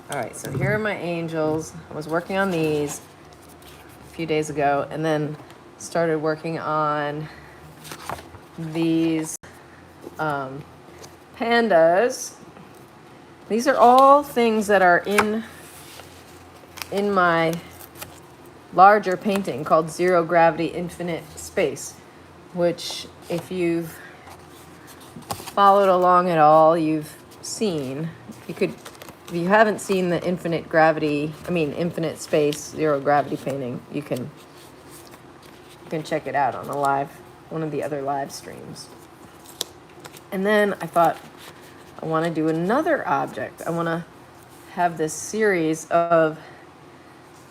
All right, so here are my angels. I was working on these a few days ago and then started working on these pandas. These are all things that are in my larger painting called Zero Gravity Infinite Space, which if you've followed along at all, you've seen. If you haven't seen the infinite space, zero gravity painting, you can check it out on one of the other live streams. And then I thought I want to do another object. I want to have this series of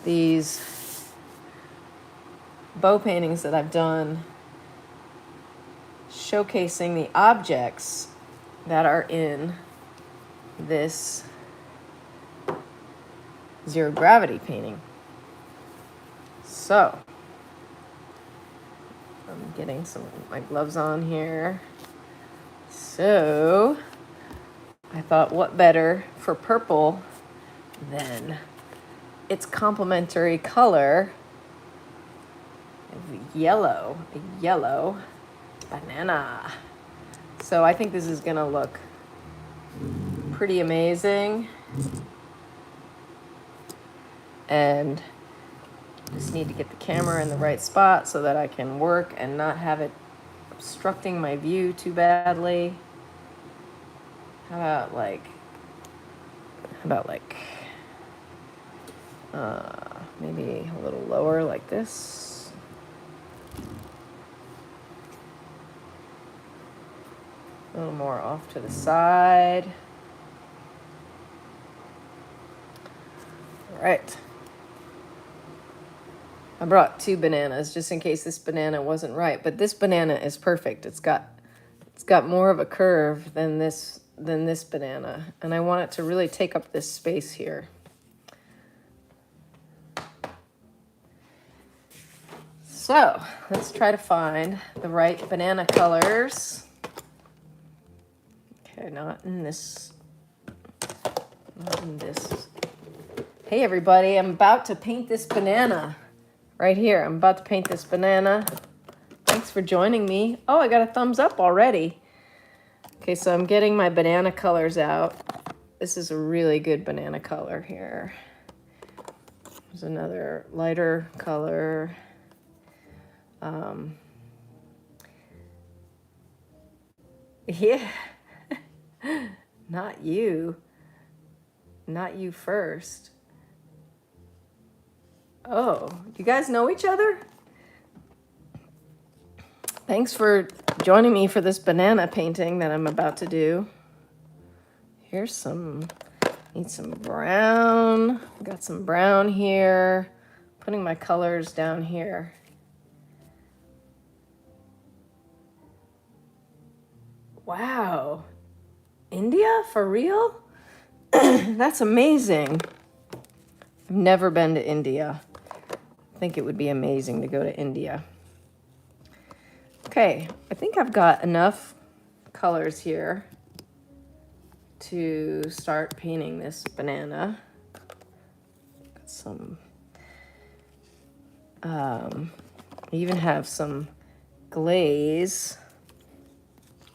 these bow paintings that I've done showcasing the objects that are in this zero gravity painting. So I'm getting some of my gloves on here. So I thought, what better for purple than its complementary color of yellow, a yellow banana. So I think this is gonna look pretty amazing. And just need to get the camera in the right spot so that I can work and not have it obstructing my view too badly. How about maybe a little lower like this. A little more off to the side. All right. I brought 2 bananas just in case this banana wasn't right, but this banana is perfect. It's got more of a curve than this banana, and I want it to really take up this space here. So let's try to find the right banana colors. Okay, not in this. Hey everybody, I'm about to paint this banana. Right here, I'm about to paint this banana. Thanks for joining me. Oh, I got a thumbs up already. Okay, so I'm getting my banana colors out. This is a really good banana color here. There's another lighter color. Yeah, not you first. Oh, you guys know each other? Thanks for joining me for this banana painting that I'm about to do. Here's need some brown. Got some brown here. Putting my colors down here. Wow. India? For real? That's amazing. I've never been to India. I think it would be amazing to go to India. Okay, I think I've got enough colors here to start painting this banana. Got some, I even have some glaze.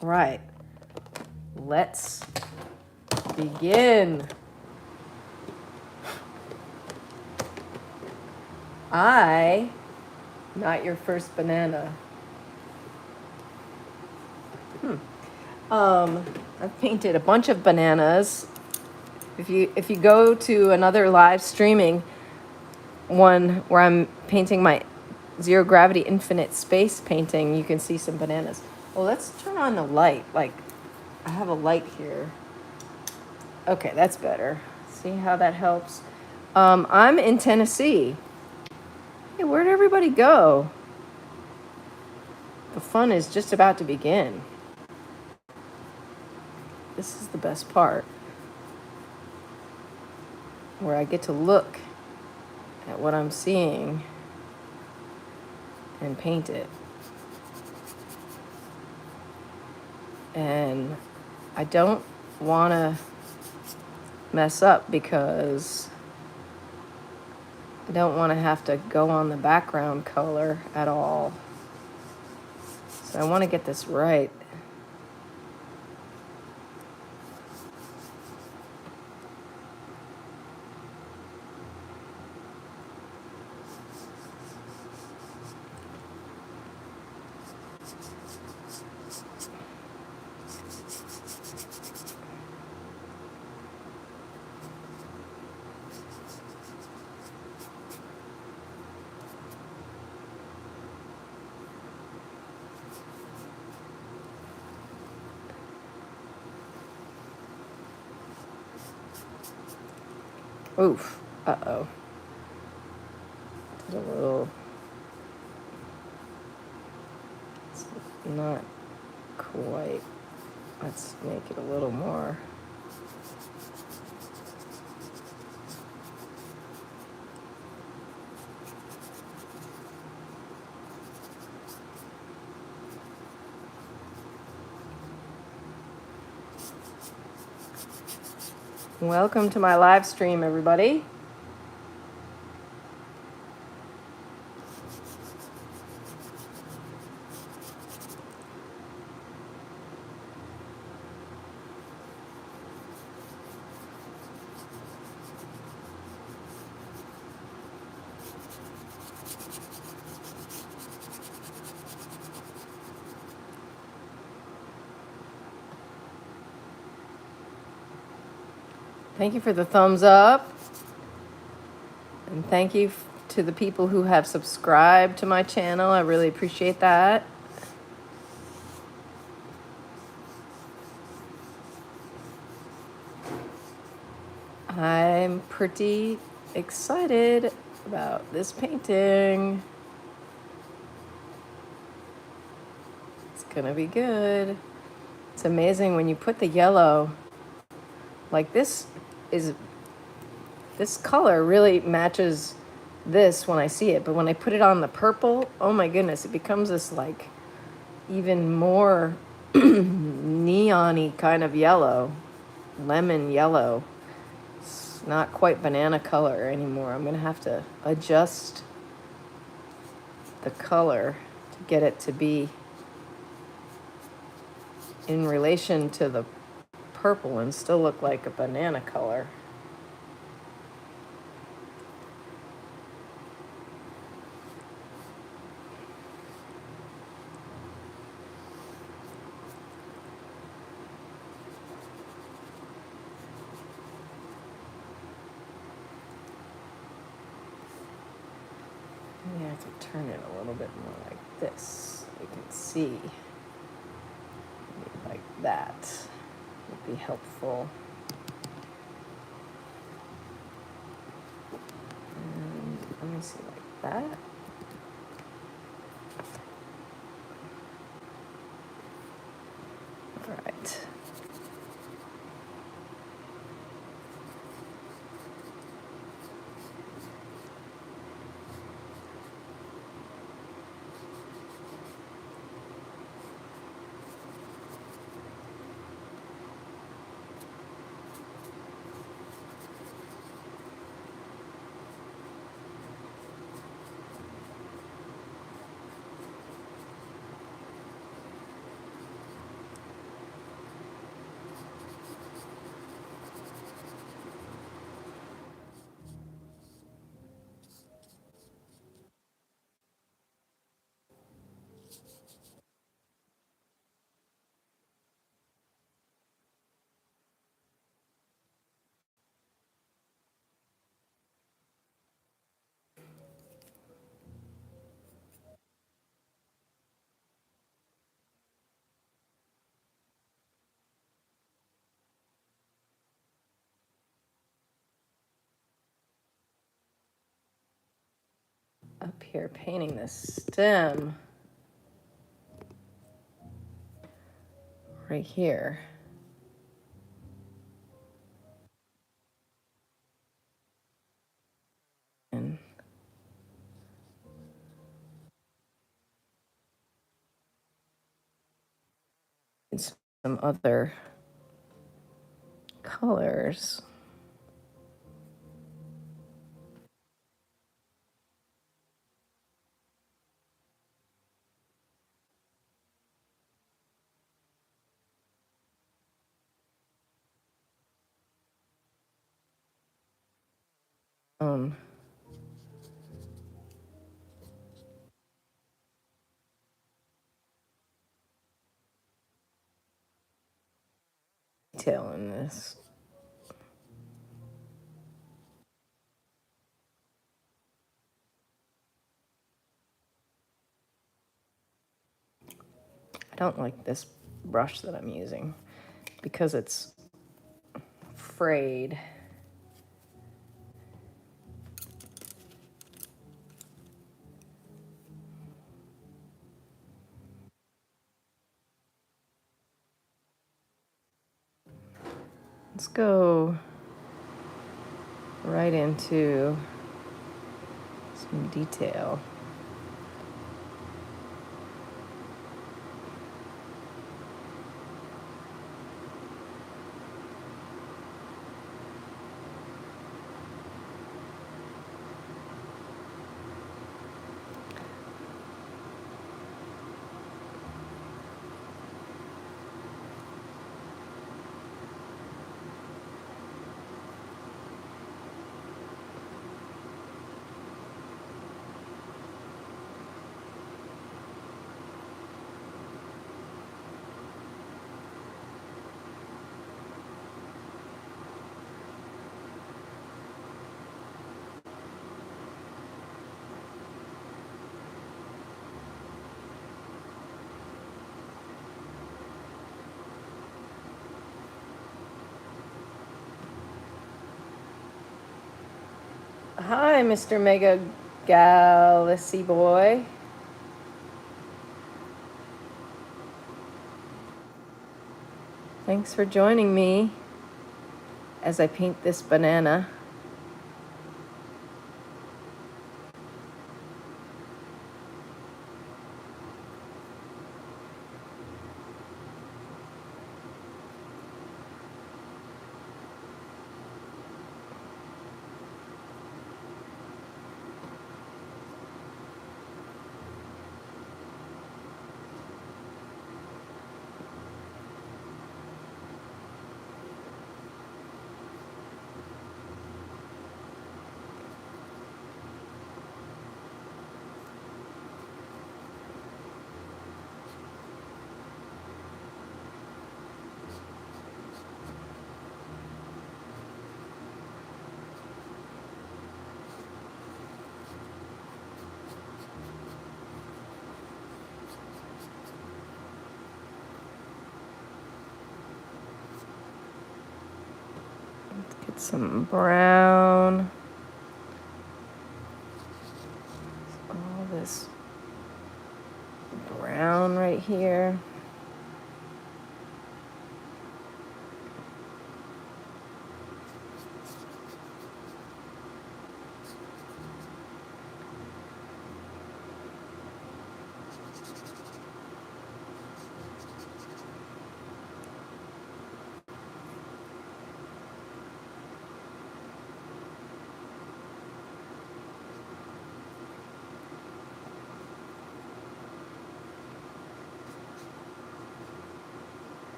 Right, let's begin. Not your first banana. I've painted a bunch of bananas. If you go to another live streaming one where I'm painting my zero gravity infinite space painting, you can see some bananas. Well, let's turn on the light. Like, I have a light here. Okay, that's better. See how that helps? I'm in Tennessee. Hey, where'd everybody go? The fun is just about to begin. This is the best part, where I get to look at what I'm seeing and paint it. And I don't want to mess up because I don't want to have to go on the background color at all. So I want to get this right. Oof. Uh-oh. Did a little... It's not quite. Let's make it a little more. Welcome to my live stream, everybody. Thank you for the thumbs up. And thank you to the people who have subscribed to my channel. I really appreciate that. I'm pretty excited about this painting. It's gonna be good. It's amazing when you put the yellow, like this color really matches this when I see it, but when I put it on the purple, oh my goodness, it becomes this like even more neon-y kind of yellow, lemon yellow. It's not quite banana color anymore. I'm gonna have to adjust the color to get it to be in relation to the purple and still look like a banana color. I have to turn it a little bit more like this so you can see. Maybe like that would be helpful. And let me see, like that. All right. Up here painting this stem right here. And some other colors. Um, detail in this. I don't like this brush that I'm using because it's frayed. Let's go right into some detail. Hi, Mr. Mega Galaxy Boy. Thanks for joining me as I paint this banana. Get some brown. All this brown right here.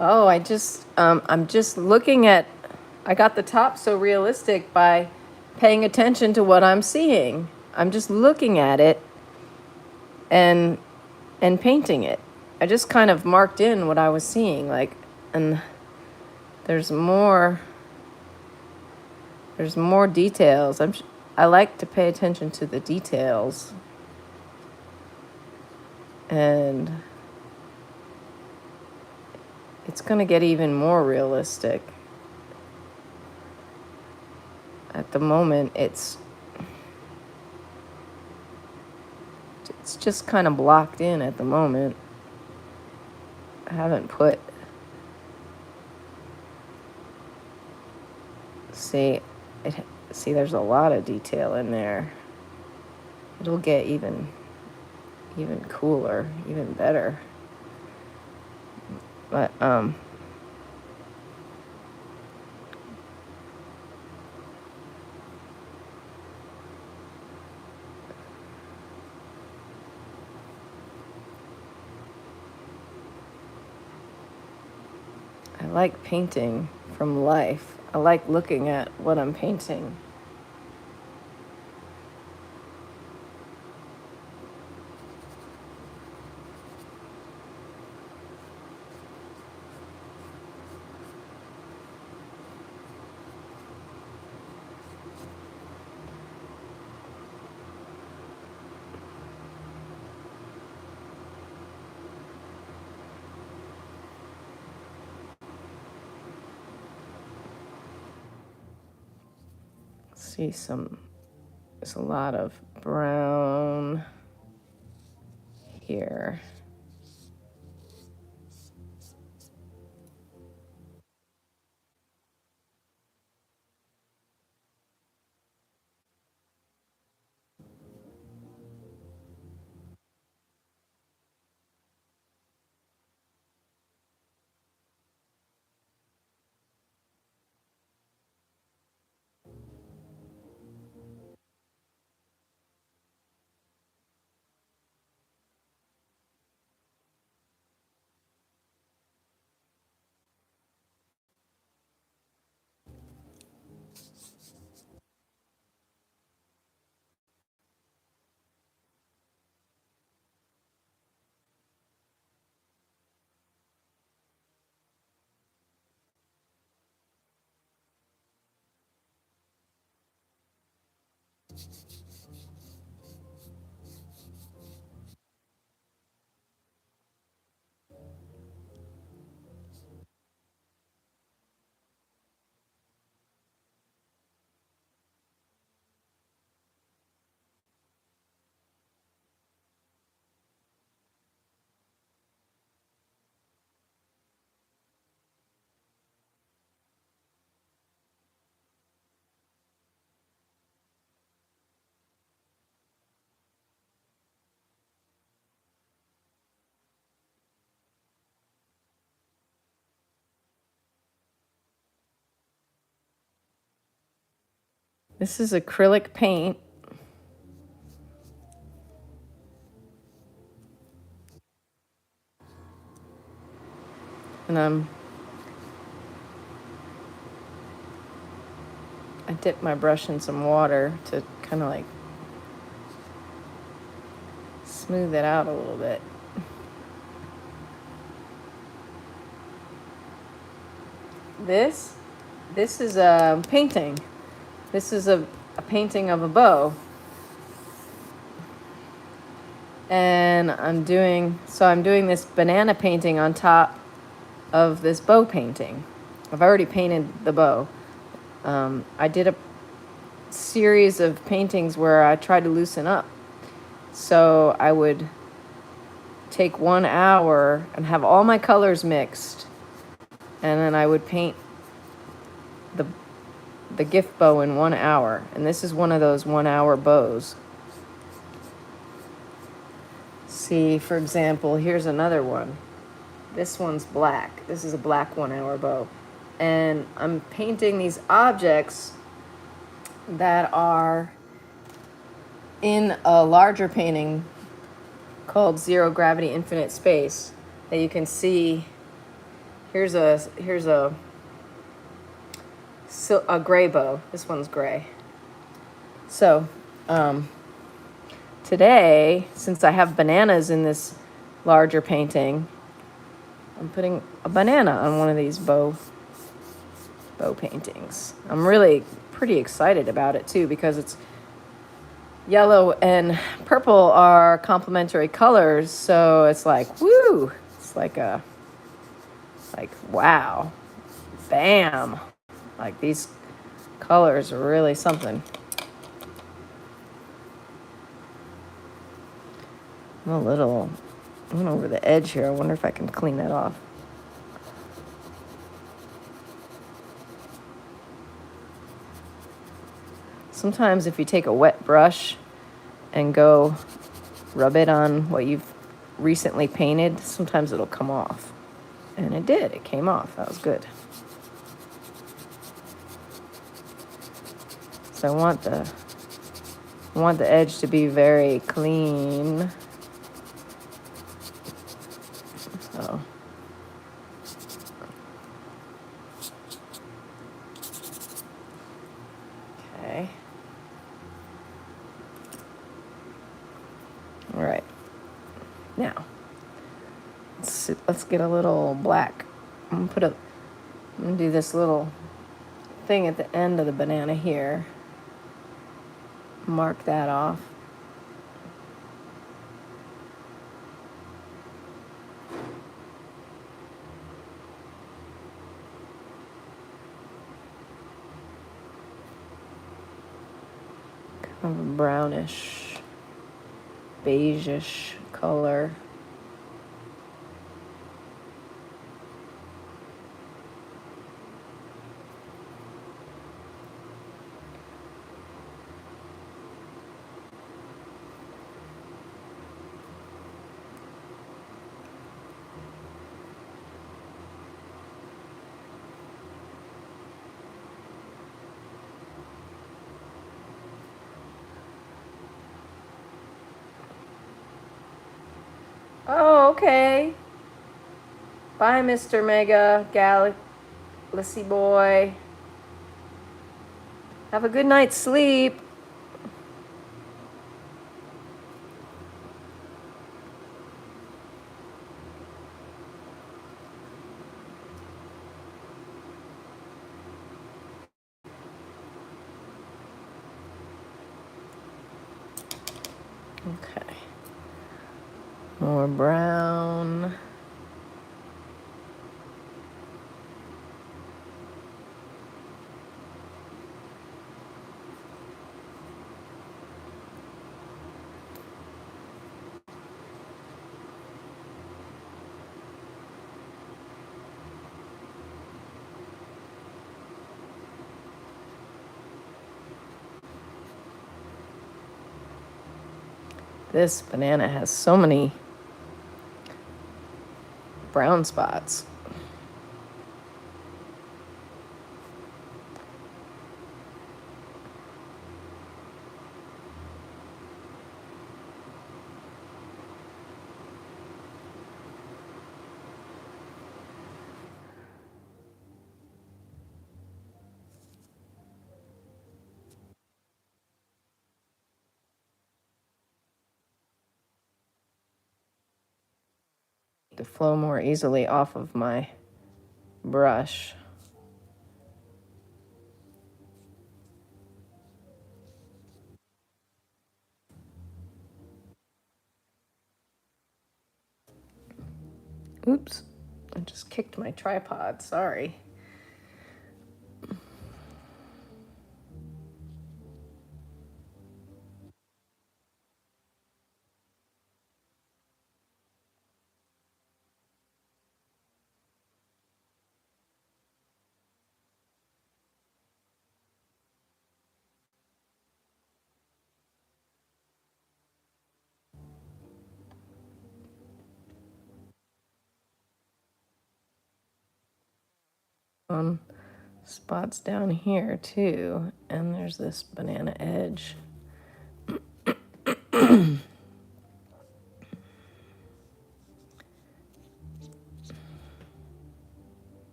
Oh, I'm just looking at, I got the top so realistic by paying attention to what I'm seeing. I'm just looking at it and painting it. I just kind of marked in what I was seeing, like, and there's more details. I like to pay attention to the details. And it's going to get even more realistic. At the moment, it's just kind of blocked in at the moment. I haven't put... See, there's a lot of detail in there. It'll get even cooler, even better. But like painting from life. I like looking at what I'm painting. See there's a lot of brown here. This is acrylic paint. And I dip my brush in some water to kind of like smooth it out a little bit. This is a painting. This is a painting of a bow. And I'm doing this banana painting on top of this bow painting. I've already painted the bow. I did a series of paintings where I tried to loosen up. So I would take 1 hour and have all my colors mixed, and then I would paint the gift bow in 1 hour. And this is one of those 1 hour bows. See, for example, here's another one. This one's black. This is a black 1 hour bow. And I'm painting these objects that are in a larger painting called Zero Gravity Infinite Space that you can see. Here's a gray bow. This one's gray. So today, since I have bananas in this larger painting, I'm putting a banana on one of these bow paintings. I'm really pretty excited about it too, because it's yellow and purple are complementary colors, so it's like, woo! It's like wow, bam! Like, these colors are really something. I went over the edge here. I wonder if I can clean that off. Sometimes if you take a wet brush and go rub it on what you've recently painted, sometimes it'll come off. And it did. It came off. That was good. So I want the edge to be very clean. So let's get a little black. I'm gonna do this little thing at the end of the banana here. Mark that off. Kind of a brownish, beigeish color. Oh, okay. Bye, Mr. Mega Galaxy Boy. Have a good night's sleep. Okay. More brown. This banana has so many brown spots. To flow more easily off of my brush. Oops, I just kicked my tripod, sorry. Spots down here too, and there's this banana edge.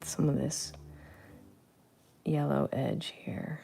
Some of this yellow edge here.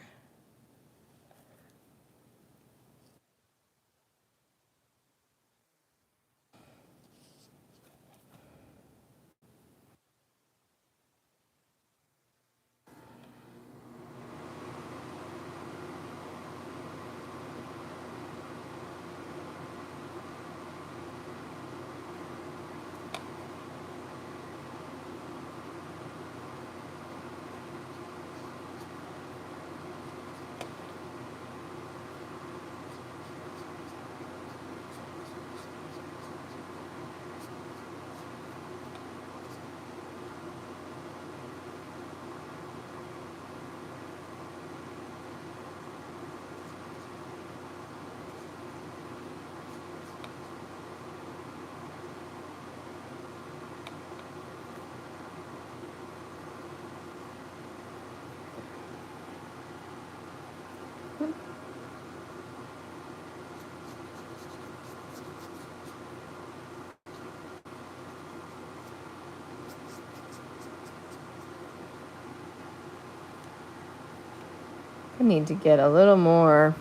I need to get a little more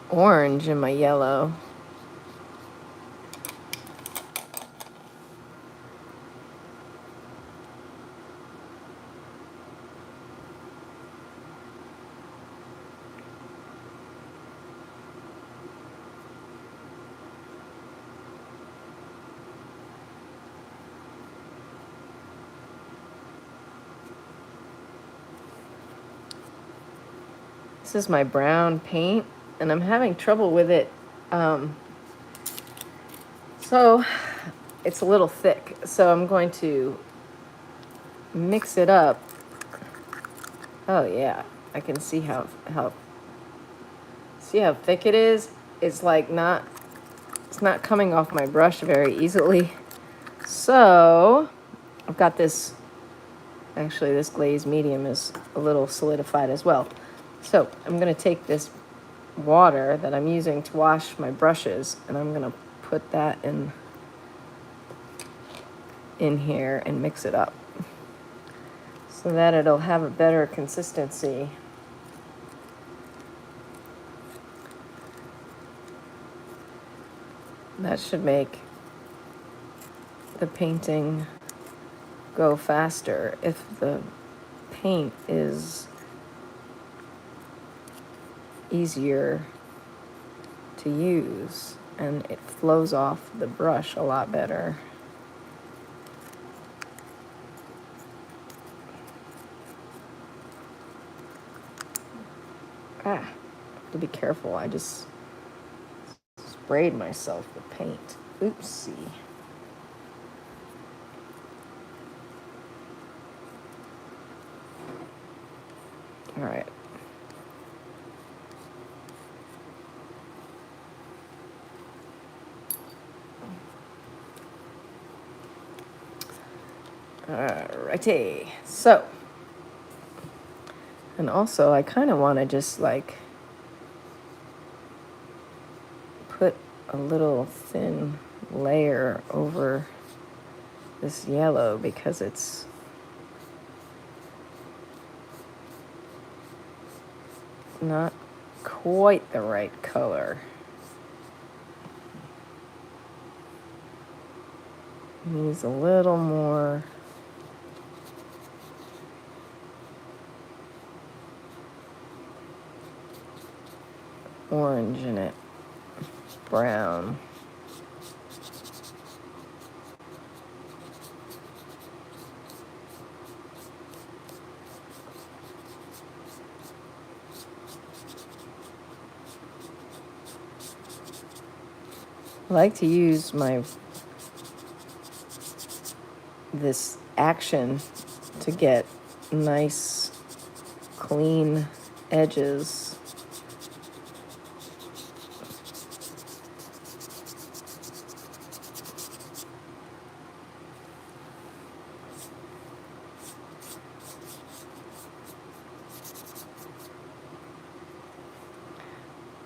orange in my yellow. This is my brown paint, and I'm having trouble with it. So it's a little thick, so I'm going to mix it up. Oh yeah, I can see how thick it is. It's like it's not coming off my brush very easily. So I've got this, actually this glaze medium is a little solidified as well. So I'm gonna take this water that I'm using to wash my brushes, and I'm gonna put that in here and mix it up so that it'll have a better consistency. That should make the painting go faster if the paint is easier to use and it flows off the brush a lot better. I have to be careful. I just sprayed myself with paint. Oopsie. All right. Alrighty. So, and also I kind of want to just like put a little thin layer over this yellow because it's not quite the right color. It needs a little more orange in it, brown. I like to use this action to get nice, clean edges.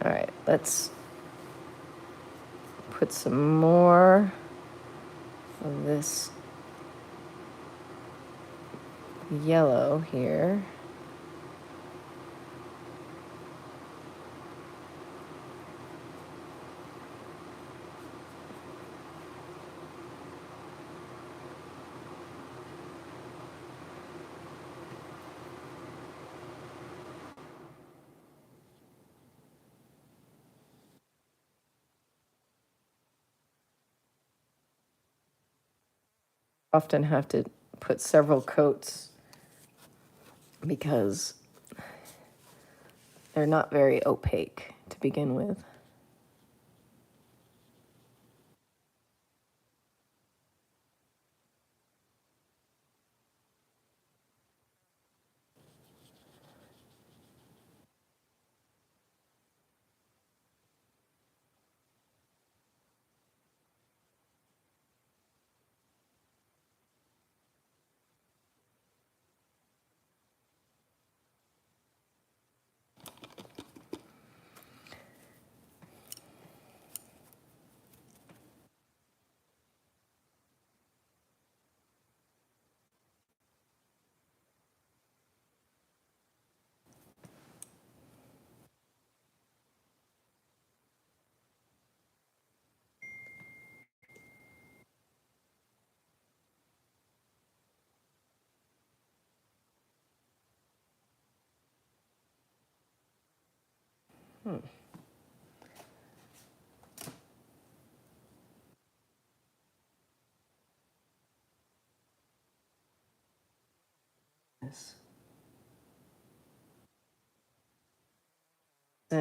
All right, let's put some more of this yellow here. Often have to put several coats because they're not very opaque to begin with. Sent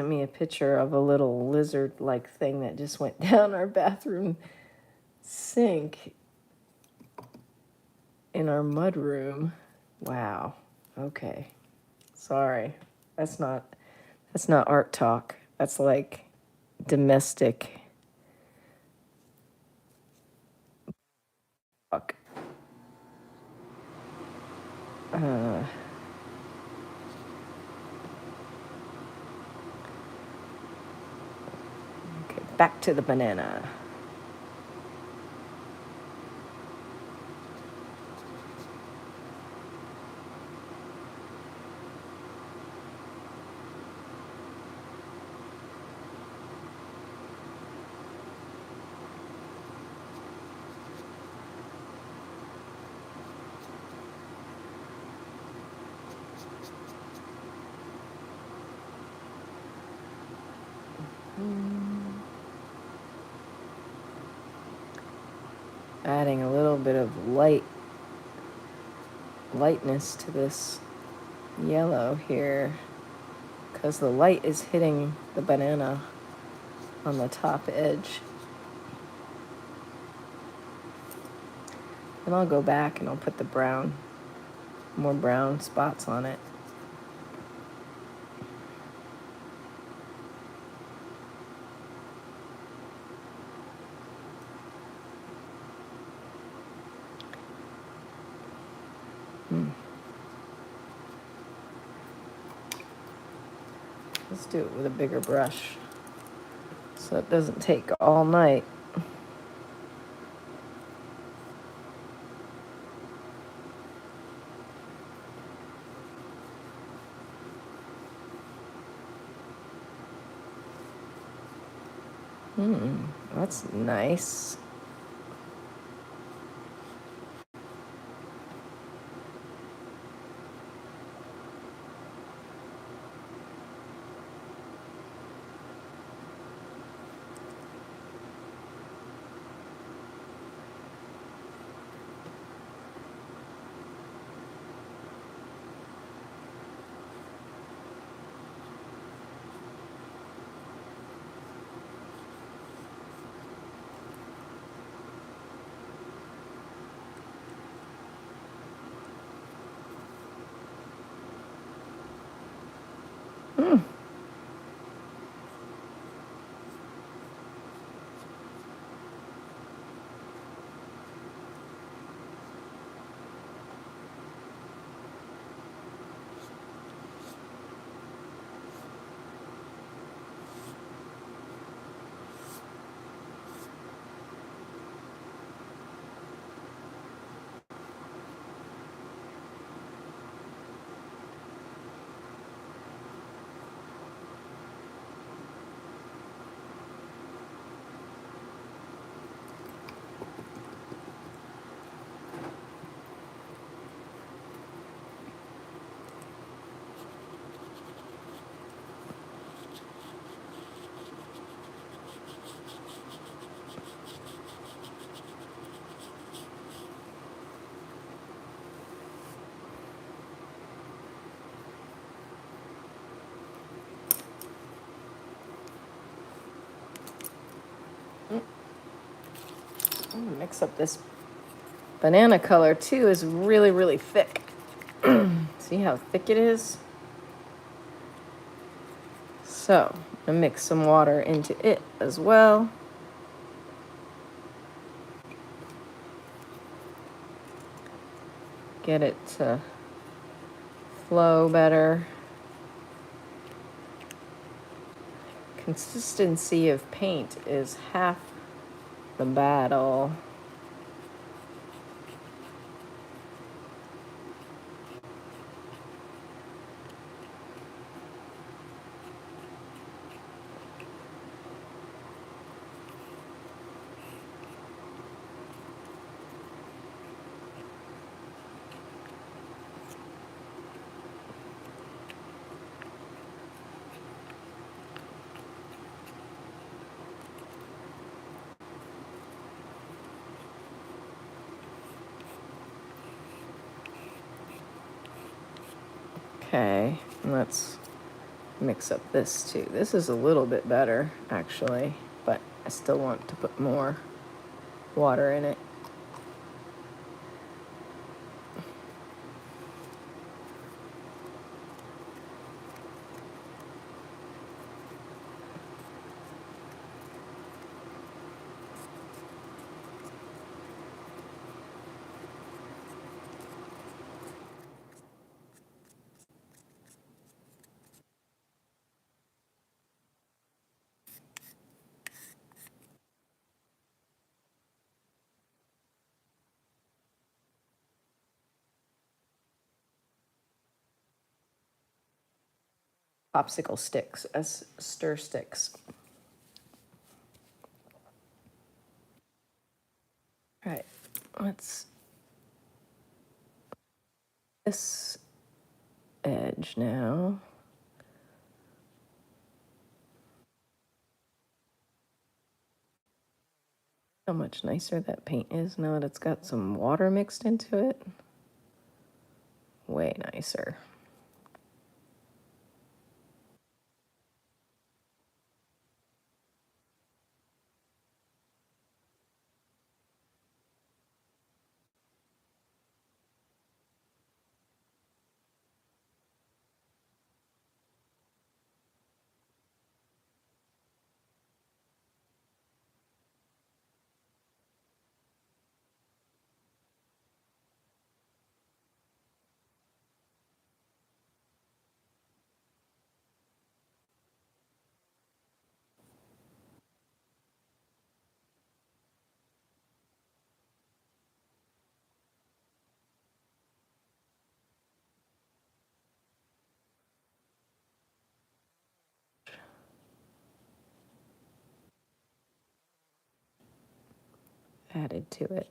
me a picture of a little lizard-like thing that just went down our bathroom sink in our mud room. Wow. Okay. Sorry. That's not art talk. That's like domestic talk. Okay, back to the banana. Adding a little bit of lightness to this yellow here, because the light is hitting the banana on the top edge. And I'll go back and I'll put the more brown spots on it. Let's do it with a bigger brush so it doesn't take all night. That's nice. Mix up this banana color too. Is really, really thick. See how thick it is? So I'm gonna mix some water into it as well. Get it to flow better. Consistency of paint is half the battle. Okay, let's mix up this too. This is a little bit better, actually, but I still want to put more water in it. Popsicle sticks as stir sticks. All right, let's this edge now. How much nicer that paint is now that it's got some water mixed into it. Way nicer. Added to it.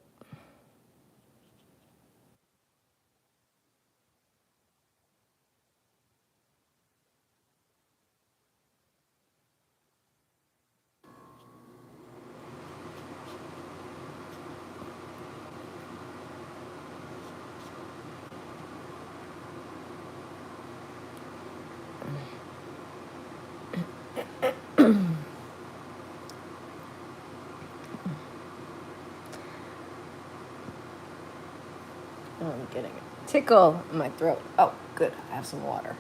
Oh, I'm getting a tickle in my throat. Oh, good. I have some water.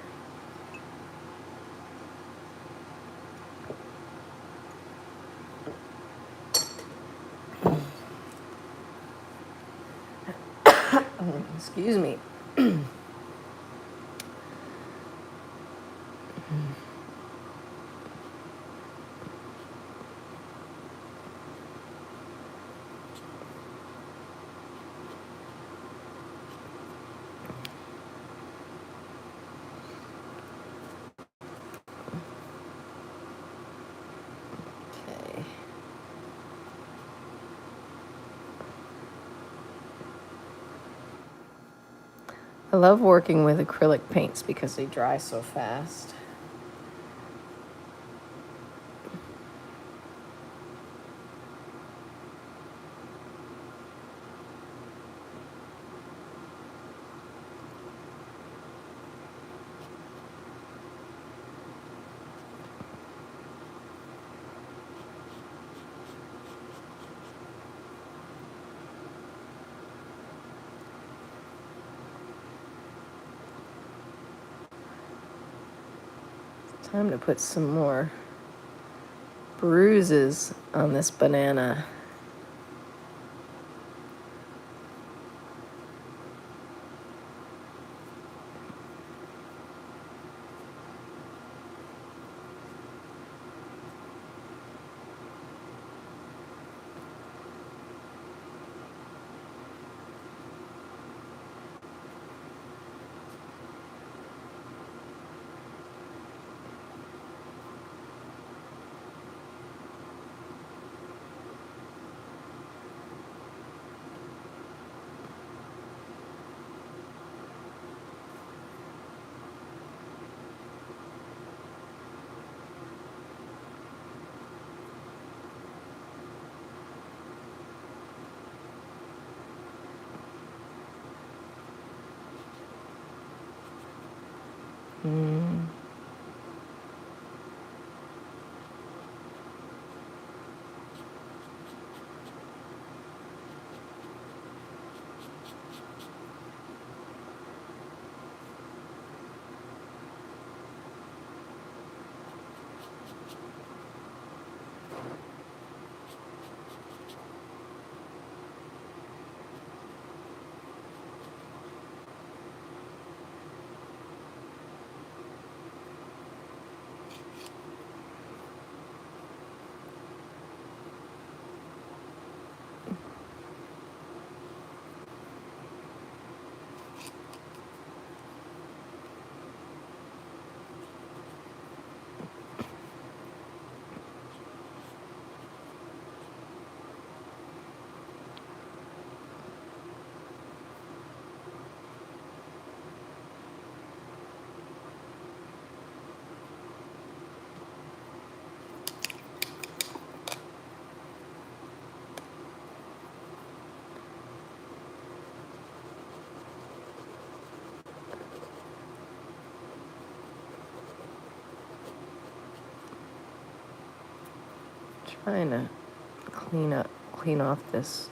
Excuse me. Okay. I love working with acrylic paints because they dry so fast. Time to put some more bruises on this banana. Mm. Trying to clean off this.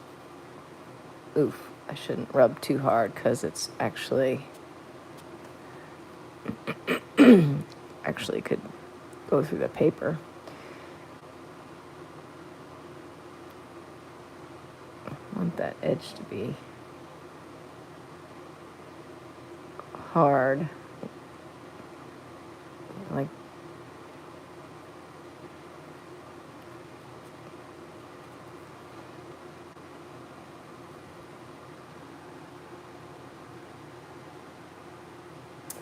Oof, I shouldn't rub too hard because it's actually could go through the paper. I want that edge to be hard. Like,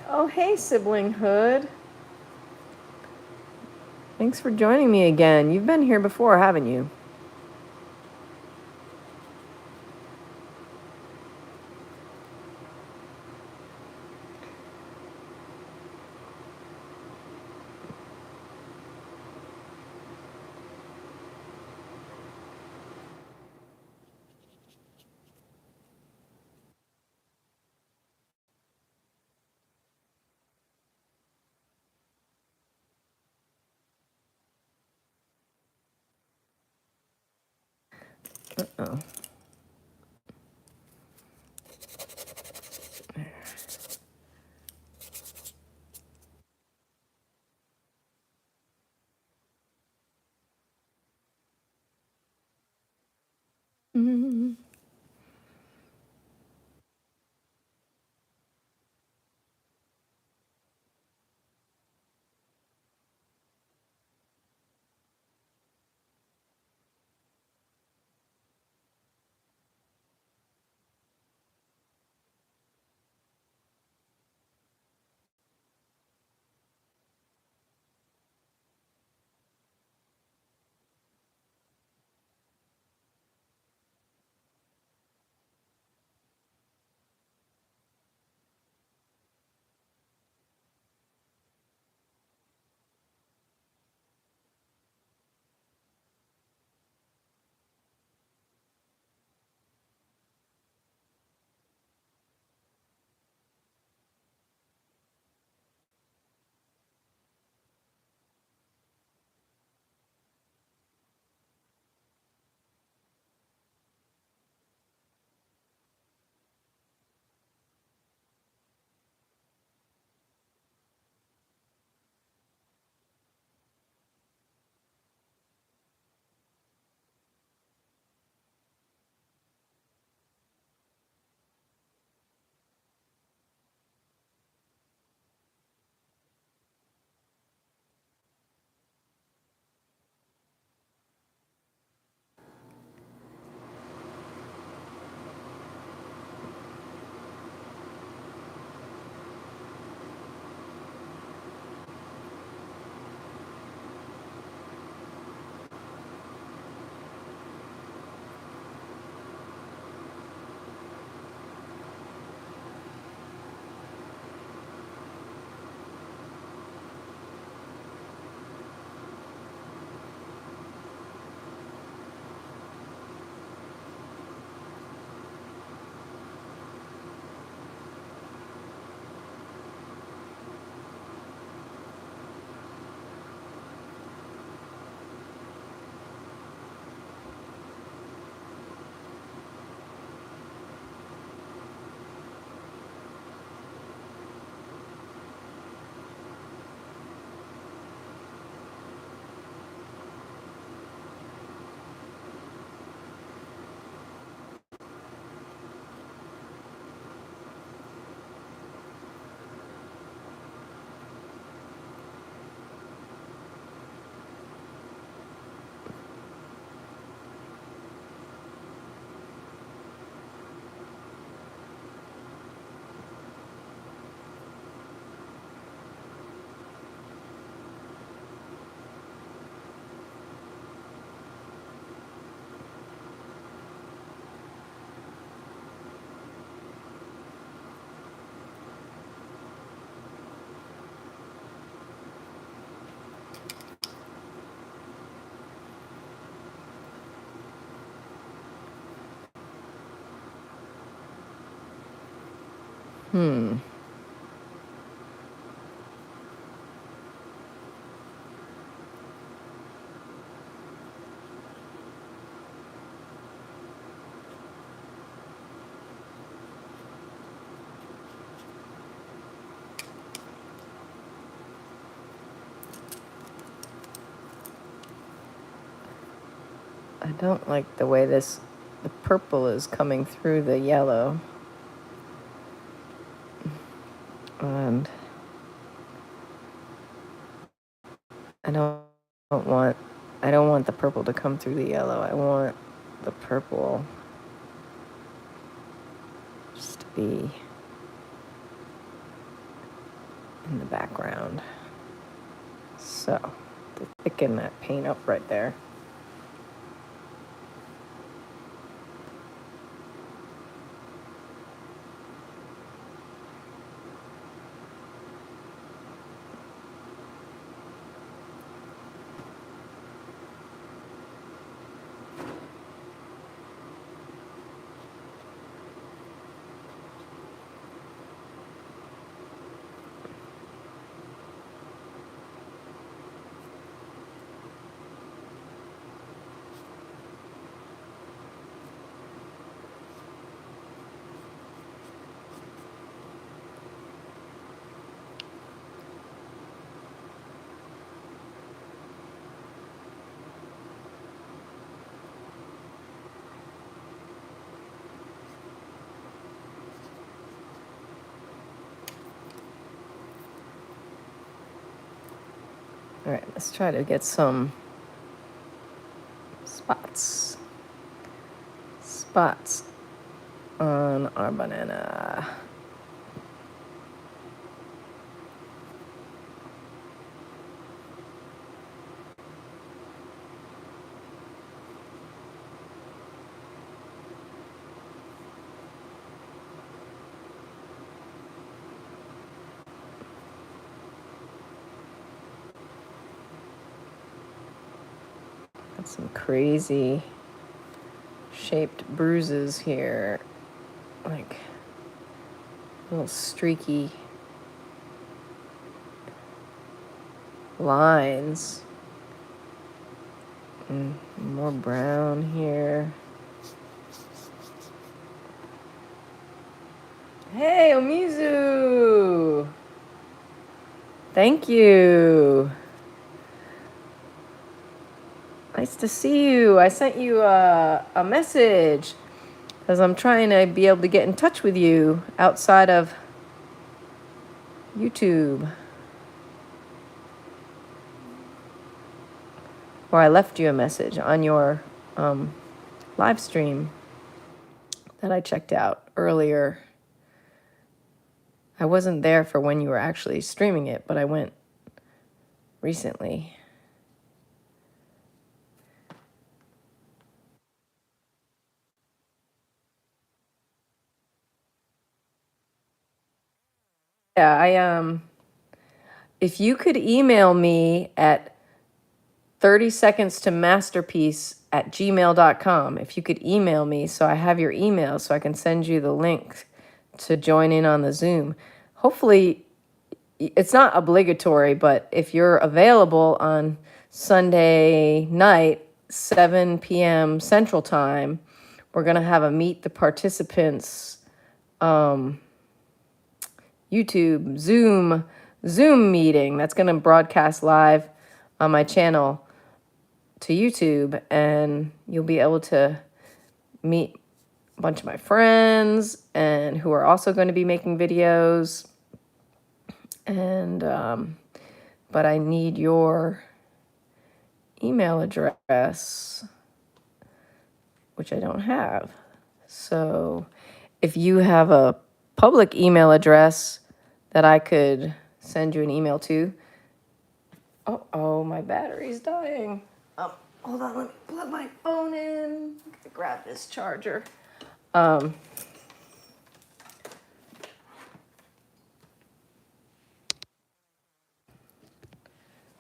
oh, hey, sibling Hood. Thanks for joining me again. You've been here before, haven't you? Uh-oh. Mm-hmm. I don't like the way the purple is coming through the yellow. And I don't want the purple to come through the yellow. I want the purple just to be in the background. So, to thicken that paint up right there. All right, let's try to get some spots on our banana. Got some crazy shaped bruises here, like little streaky lines. And more brown here. Hey, Omizu! Thank you. Nice to see you. I sent you a message because I'm trying to be able to get in touch with you outside of YouTube. Or I left you a message on your live stream that I checked out earlier. I wasn't there for when you were actually streaming it, but I went recently. Yeah, if you could email me at 30 seconds to masterpiece at gmail.com. If you could email me so I have your email so I can send you the link to join in on the Zoom. Hopefully, it's not obligatory, but if you're available on Sunday night, 7 p.m. Central Time, we're going to have a Meet the Participants YouTube Zoom meeting that's going to broadcast live on my channel to YouTube, and you'll be able to meet a bunch of my friends and who are also going to be making videos. And but I need your email address, which I don't have. So if you have a public email address that I could send you an email to. Oh, my battery's dying. Hold on, let me plug my phone in. Grab this charger.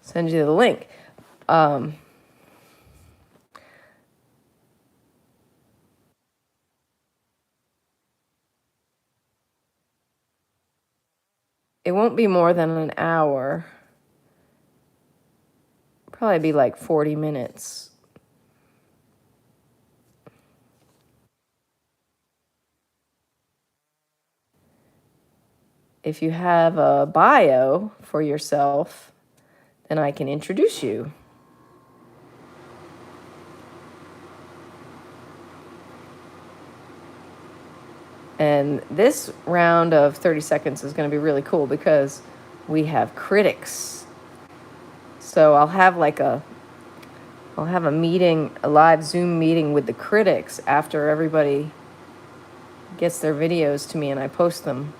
Send you the link. it won't be more than an hour. Probably be like 40 minutes. If you have a bio for yourself, then I can introduce you. And this round of 30 seconds is going to be really cool because we have critics. So I'll have a meeting, a live Zoom meeting with the critics after everybody gets their videos to me and I post them.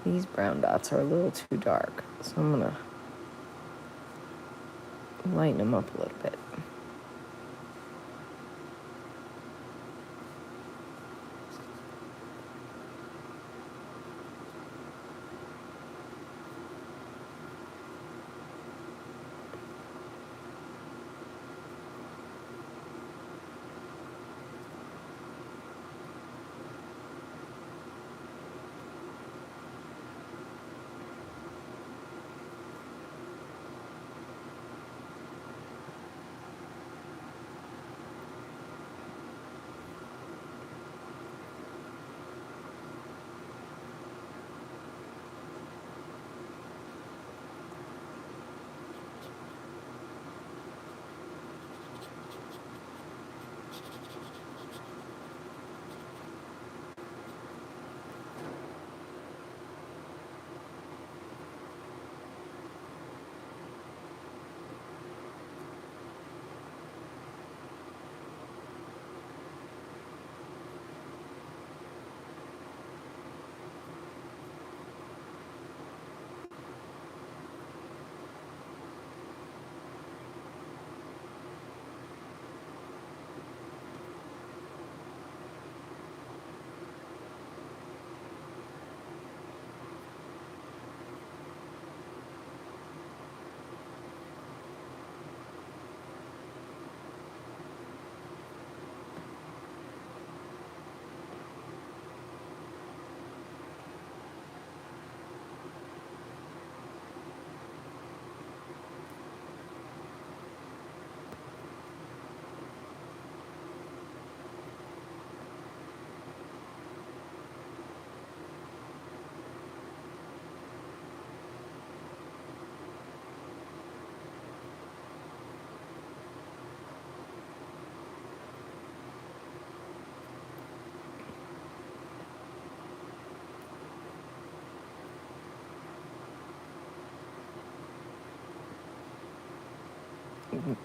These brown dots are a little too dark, so I'm gonna lighten them up a little bit.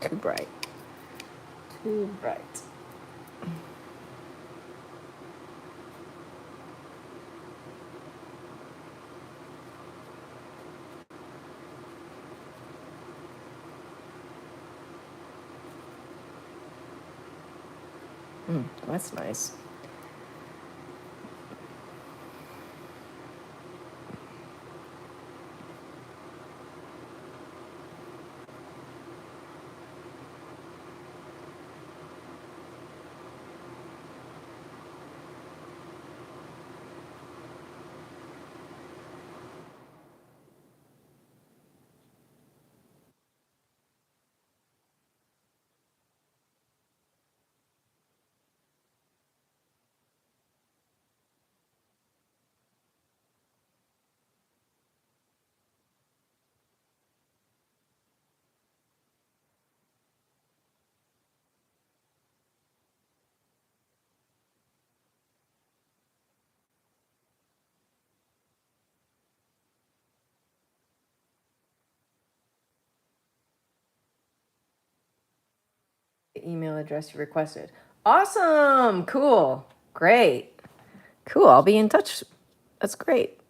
Too bright. Too bright. That's nice. The email address you requested. Awesome. Cool. Great. Cool. I'll be in touch. That's great.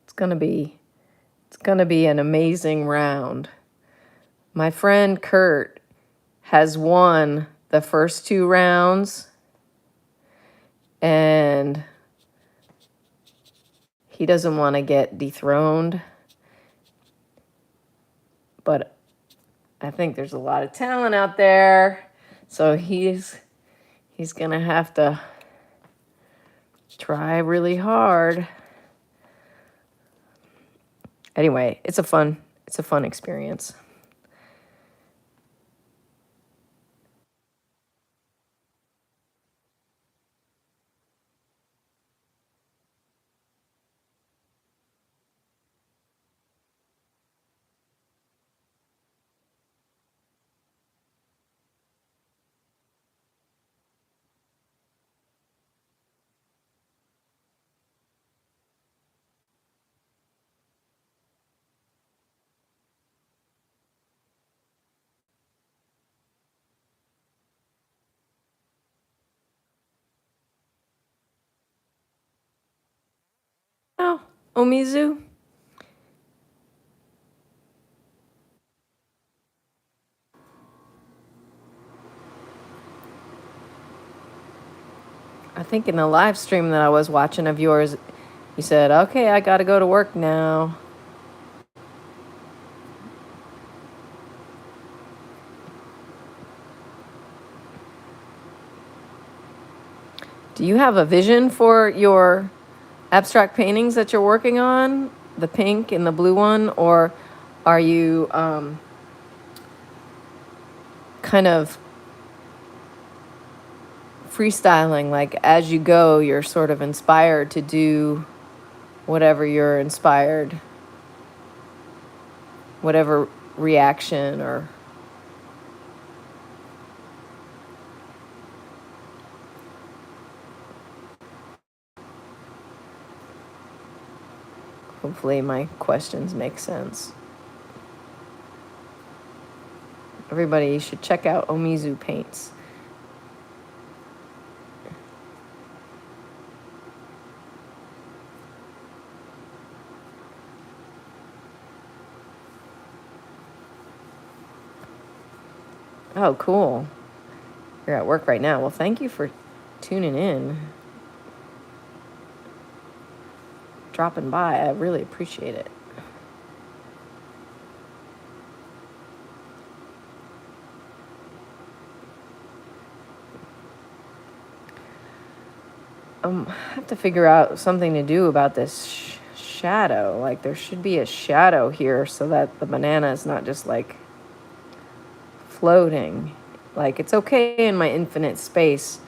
It's gonna be an amazing round. My friend Kurt has won the first 2 rounds, and he doesn't want to get dethroned, but I think there's a lot of talent out there, so he's gonna have to try really hard. Anyway, it's a fun experience. Oh, Omizu. I think in the live stream that I was watching of yours, you said, "Okay, I got to go to work now." Do you have a vision for your abstract paintings that you're working on, the pink and the blue one, or are you kind of freestyling, like as you go, you're sort of inspired to do whatever you're inspired, whatever reaction or hopefully my questions make sense. Everybody should check out Omizu Paints. Oh, cool. You're at work right now. Well, thank you for tuning in, dropping by. I really appreciate it. I have to figure out something to do about this shadow. Like, there should be a shadow here so that the banana is not just like floating. Like, it's okay in my infinite space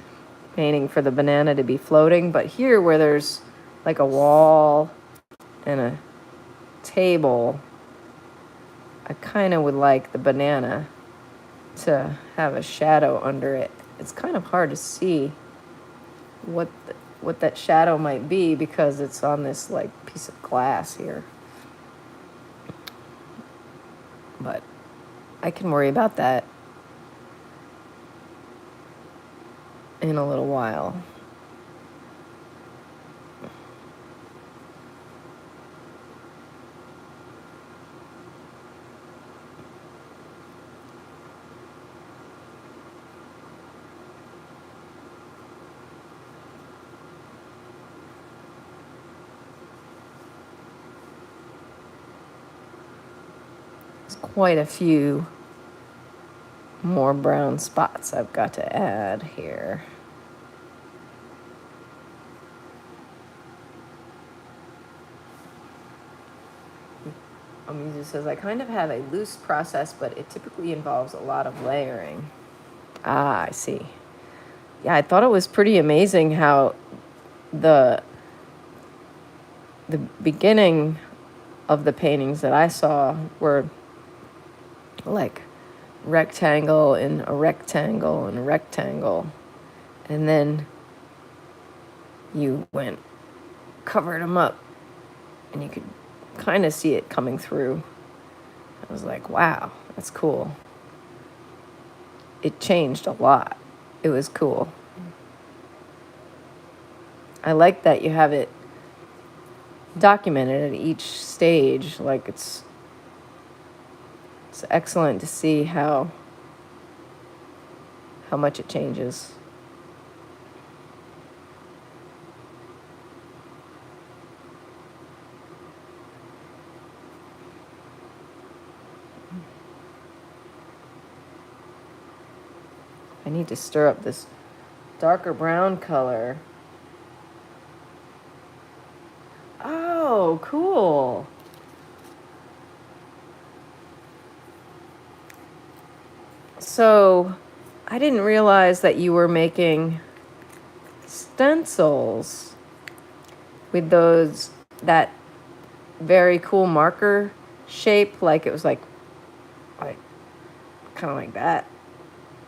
painting for the banana to be floating, but here where there's like a wall and a table, I kind of would like the banana to have a shadow under it. It's kind of hard to see what that shadow might be because it's on this like piece of glass here. But I can worry about that in a little while. quite a few more brown spots I've got to add here. It says, I kind of have a loose process, but it typically involves a lot of layering. Ah, I see. Yeah, I thought it was pretty amazing how the beginning of the paintings that I saw were like rectangle and a rectangle and a rectangle. And then you covered them up, and you could kind of see it coming through. I was like, wow, that's cool. It changed a lot. It was cool. I like that you have it documented at each stage. Like it's excellent to see how much it changes. I need to stir up this darker brown color. Oh, cool. So, I didn't realize that you were making stencils with that very cool marker shape. Like it was like kind of like that.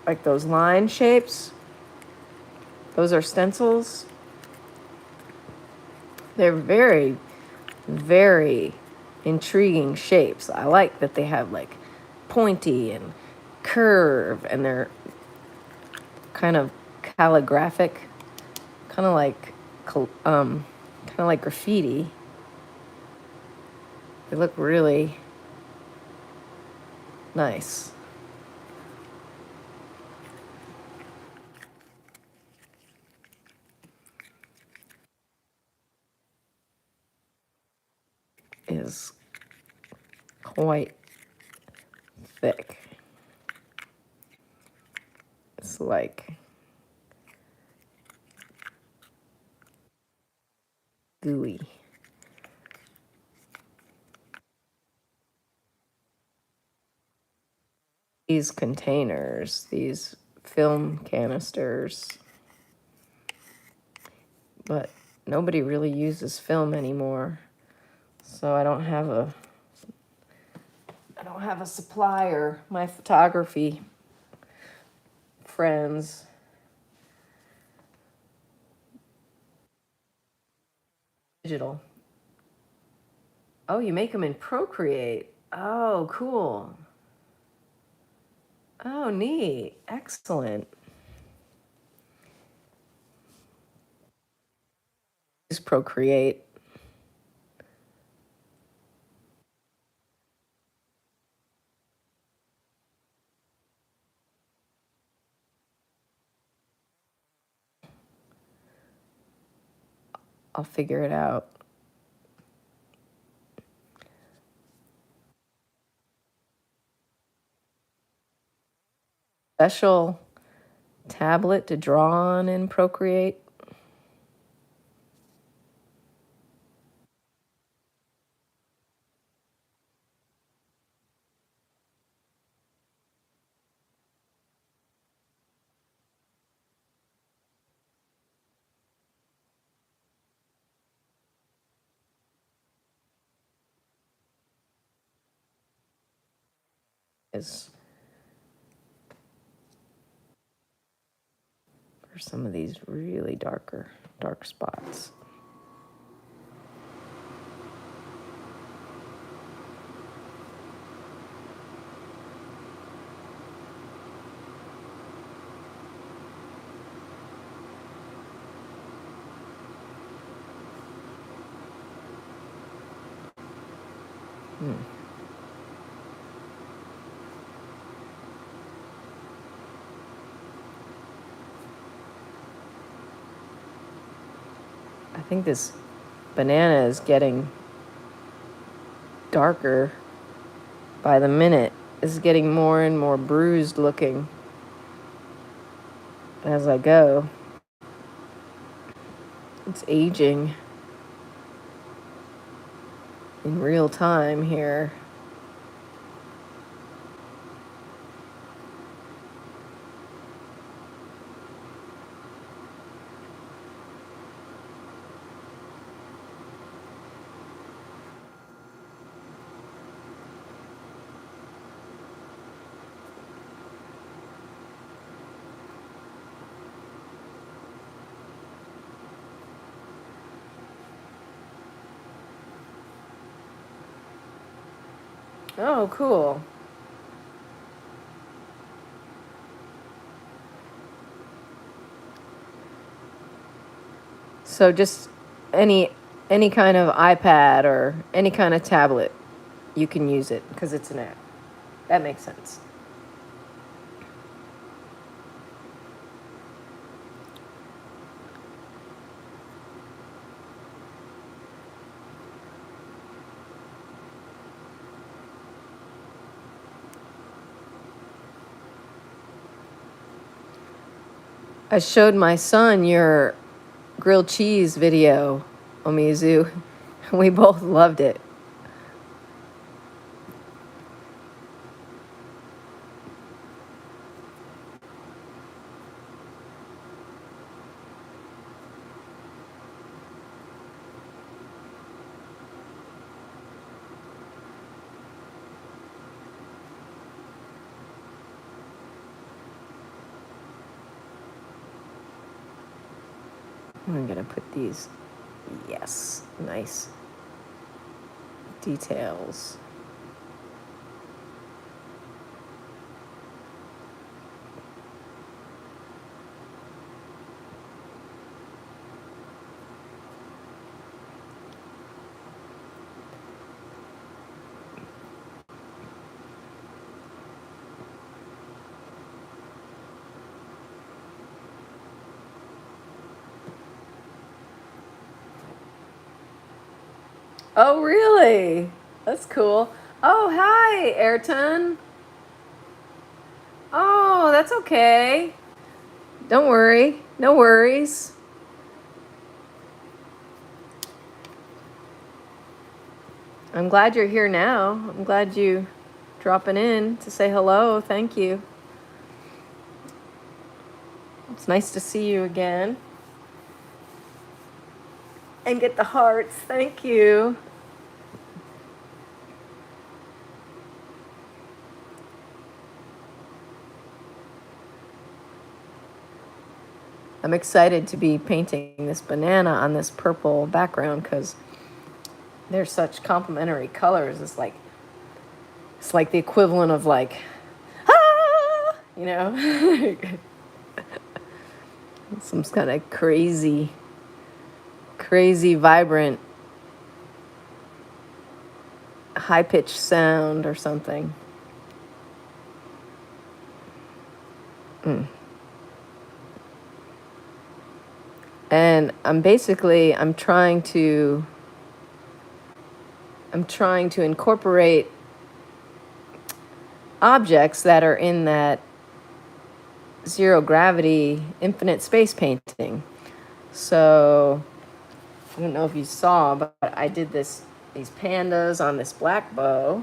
Like those line shapes. Those are stencils. They're very, very intriguing shapes. I like that they have like pointy and curve, and they're kind of calligraphic, kind of like graffiti. They look really nice. Is quite thick. It's like gooey. These containers, these film canisters, but nobody really uses film anymore. So I don't have a supplier. My photography friends digital. Oh, you make them in Procreate. Oh, cool. Oh, neat. Excellent. Use Procreate. I'll figure it out. Special tablet to draw on in Procreate. Is for some of these really dark spots. I think this banana is getting darker by the minute. Is getting more and more bruised looking as I go. It's aging in real time here. Oh, cool. So just any kind of iPad or any kind of tablet, you can use it because it's an app. That makes sense. I showed my son your grilled cheese video, Omizu. We both loved it. I'm gonna put these, yes, nice details. Oh, really? That's cool. Oh, hi, Ayrton. Oh, that's okay. Don't worry. No worries. I'm glad you're here now. I'm glad you dropping in to say hello. Thank you. It's nice to see you again. And get the hearts. Thank you. I'm excited to be painting this banana on this purple background because they're such complementary colors. It's like the equivalent of like, ah, you know, some kind of crazy, vibrant, high-pitched sound or something. And I'm trying to incorporate objects that are in that zero gravity infinite space painting. So I don't know if you saw, but I did these pandas on this black bow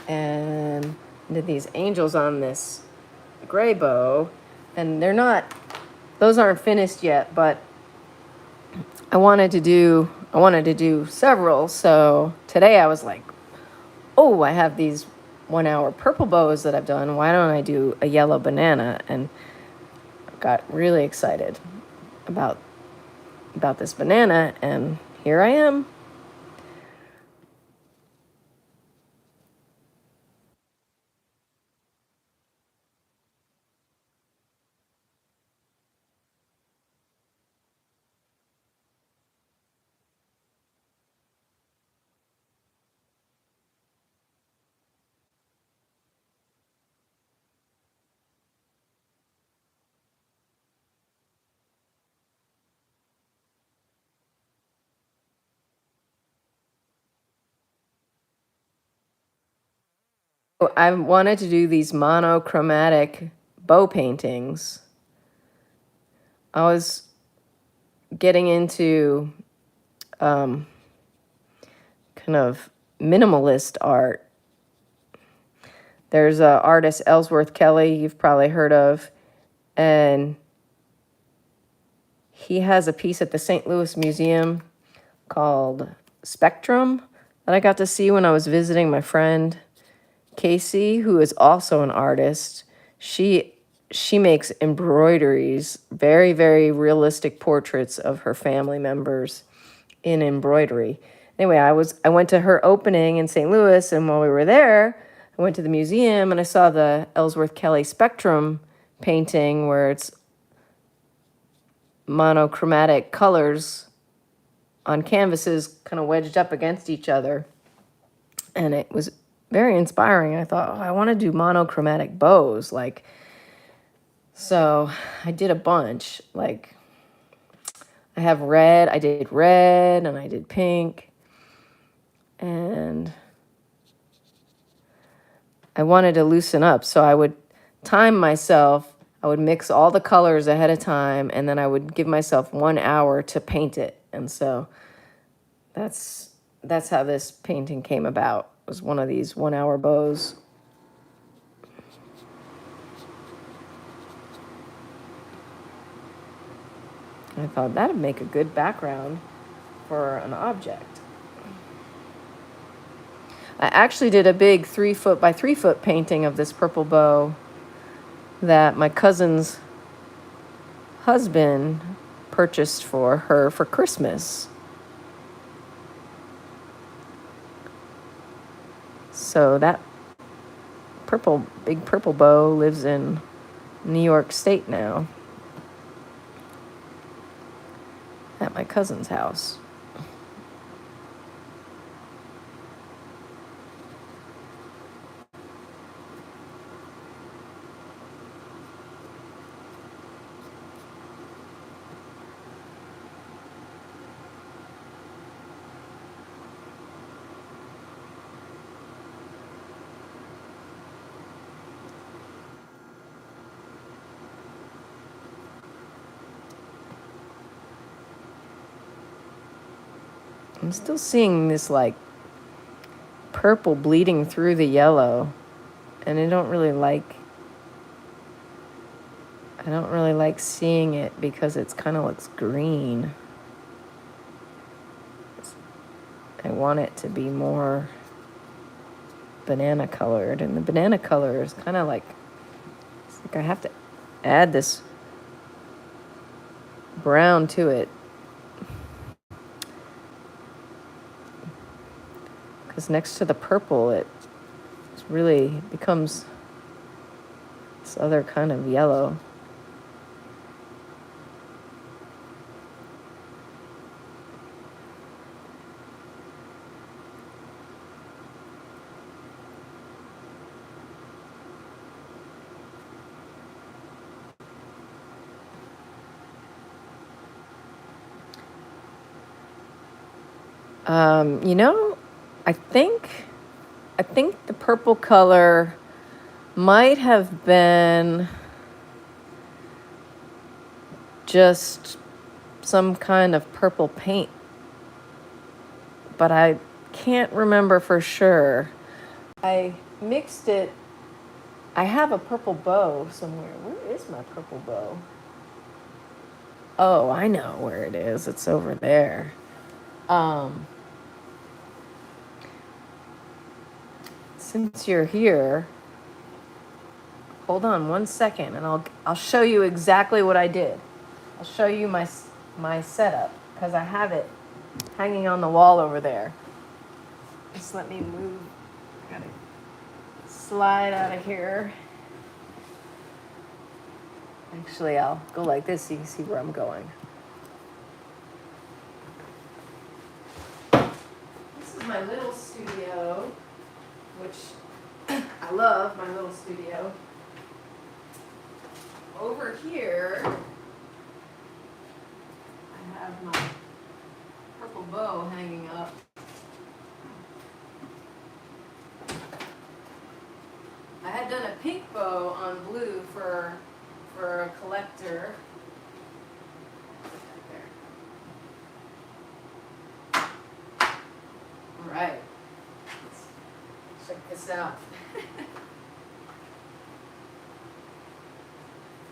and did these angels on this gray bow, and those aren't finished yet, but I wanted to do several. So today I was like, oh, I have these 1 hour purple bows that I've done. Why don't I do a yellow banana? And got really excited about this banana, and here I am. I wanted to do these monochromatic bow paintings. I was getting into kind of minimalist art. There's a artist, Ellsworth Kelly, you've probably heard of, and he has a piece at the St. Louis Museum called Spectrum that I got to see when I was visiting my friend Casey, who is also an artist. She makes embroideries, very, very realistic portraits of her family members in embroidery. Anyway, I went to her opening in St. Louis, and while we were there, I went to the museum and I saw the Ellsworth Kelly Spectrum painting where it's monochromatic colors on canvases kind of wedged up against each other. And it was very inspiring. I thought, oh, I want to do monochromatic bows. Like, so I did a bunch. Like, I did red and I did pink. And I wanted to loosen up. So I would time myself. I would mix all the colors ahead of time, and then I would give myself 1 hour to paint it. And so that's how this painting came about. It was one of these 1 hour bows. I thought that'd make a good background for an object. I actually did a big 3 foot by 3 foot painting of this purple bow that my cousin's husband purchased for her for Christmas. So that big purple bow lives in New York State now at my cousin's house. I'm still seeing this like purple bleeding through the yellow, and I don't really like seeing it because it's kind of looks green. I want it to be more banana colored, and the banana color is kind of like, it's like I have to add this brown to it. Because next to the purple, it really becomes this other kind of yellow. You know, I think the purple color might have been just some kind of purple paint, but I can't remember for sure. I mixed it. I have a purple bow somewhere. Where is my purple bow? Oh, I know where it is. It's over there. Since you're here, hold on 1 second, and I'll show you exactly what I did. I'll show you my setup because I have it hanging on the wall over there. Just let me move. I gotta slide out of here. Actually, I'll go like this so you can see where I'm going. This is my little studio, which I love, my little studio. Over here, I have my purple bow hanging up. I had done a pink bow on blue for a collector. All right, let's check this out.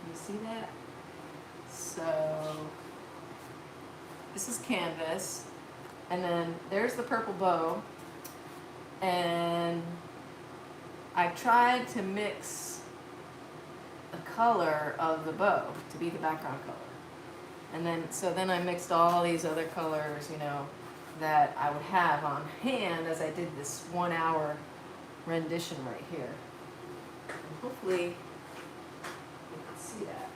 You see that? So this is canvas, and then there's the purple bow, and I tried to mix the color of the bow to be the background color. And then, so then I mixed all these other colors, you know, that I would have on hand as I did this 1 hour rendition right here. And hopefully you can see that.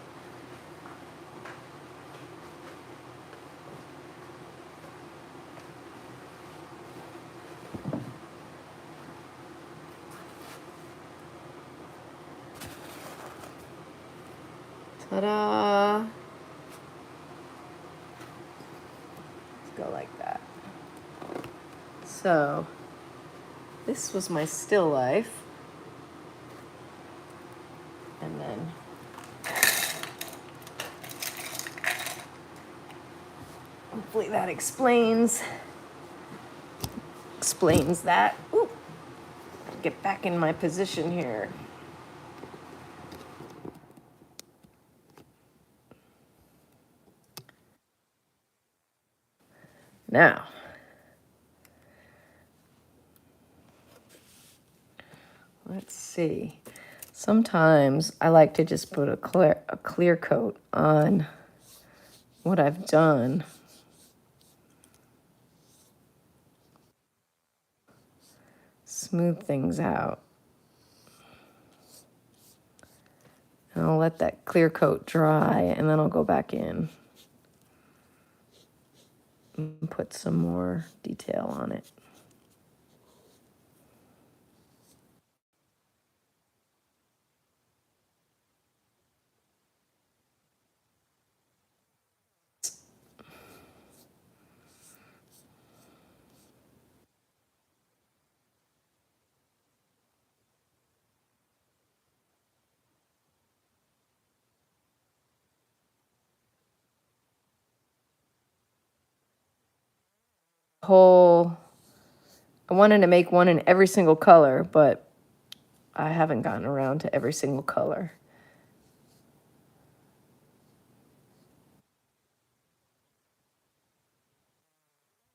Ta-da! Let's go like that. So, this was my still life. And then hopefully that explains that. Ooh, get back in my position here. Now, let's see. Sometimes I like to just put a clear coat on what I've done. Smooth things out. And I'll let that clear coat dry, and then I'll go back in and put some more detail on it. I wanted to make one in every single color, but I haven't gotten around to every single color.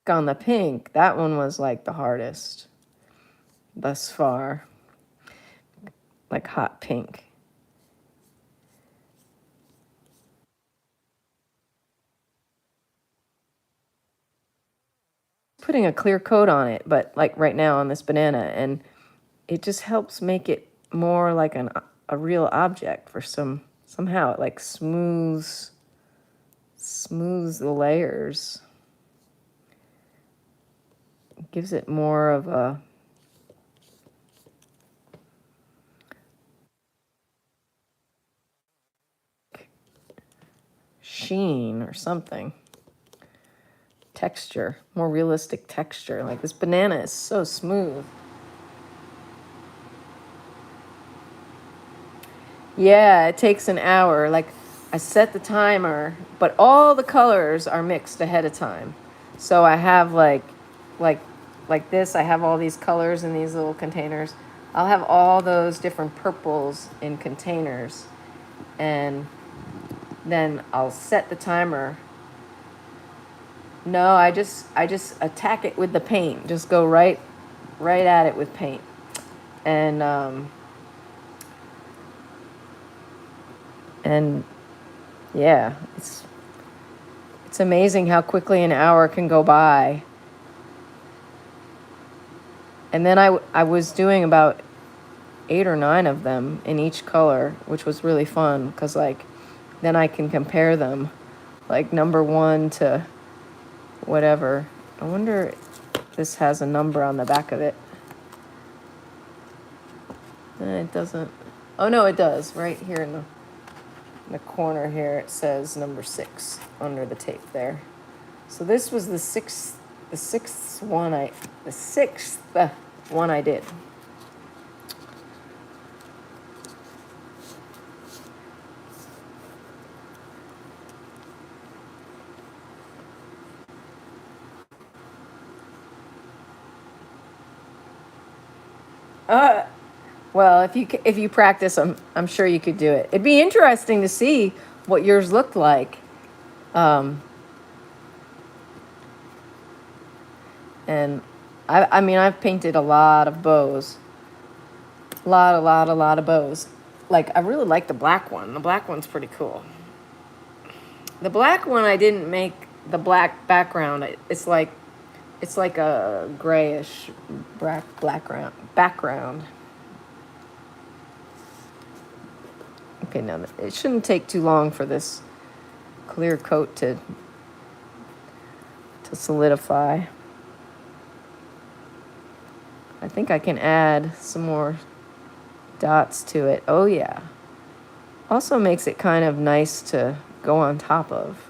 On the pink, that one was like the hardest thus far. Like hot pink. Putting a clear coat on it, but like right now on this banana, and it just helps make it more like a real object for somehow it like smooths the layers. It gives it more of a sheen or something. Texture, more realistic texture. Like this banana is so smooth. Yeah, it takes an hour. Like I set the timer, but all the colors are mixed ahead of time. So I have like this, I have all these colors in these little containers. I'll have all those different purples in containers, and then I'll set the timer. No, I just attack it with the paint. Just go right at it with paint. And yeah, it's amazing how quickly an hour can go by. And then I was doing about 8 or 9 of them in each color, which was really fun because like then I can compare them, like number 1 to whatever. I wonder if this has a number on the back of it. It doesn't. Oh no, it does. Right here in the corner here, it says number 6 under the tape there. So this was the sixth one I did. Well, if you practice, I'm sure you could do it. It'd be interesting to see what yours looked like. Um, and I mean, I've painted a lot of bows, a lot of bows. Like I really like the black one. The black one's pretty cool. The black one I didn't make the black background. It's like a grayish black background. Okay, now it shouldn't take too long for this clear coat to solidify. I think I can add some more dots to it. Oh yeah. Also makes it kind of nice to go on top of.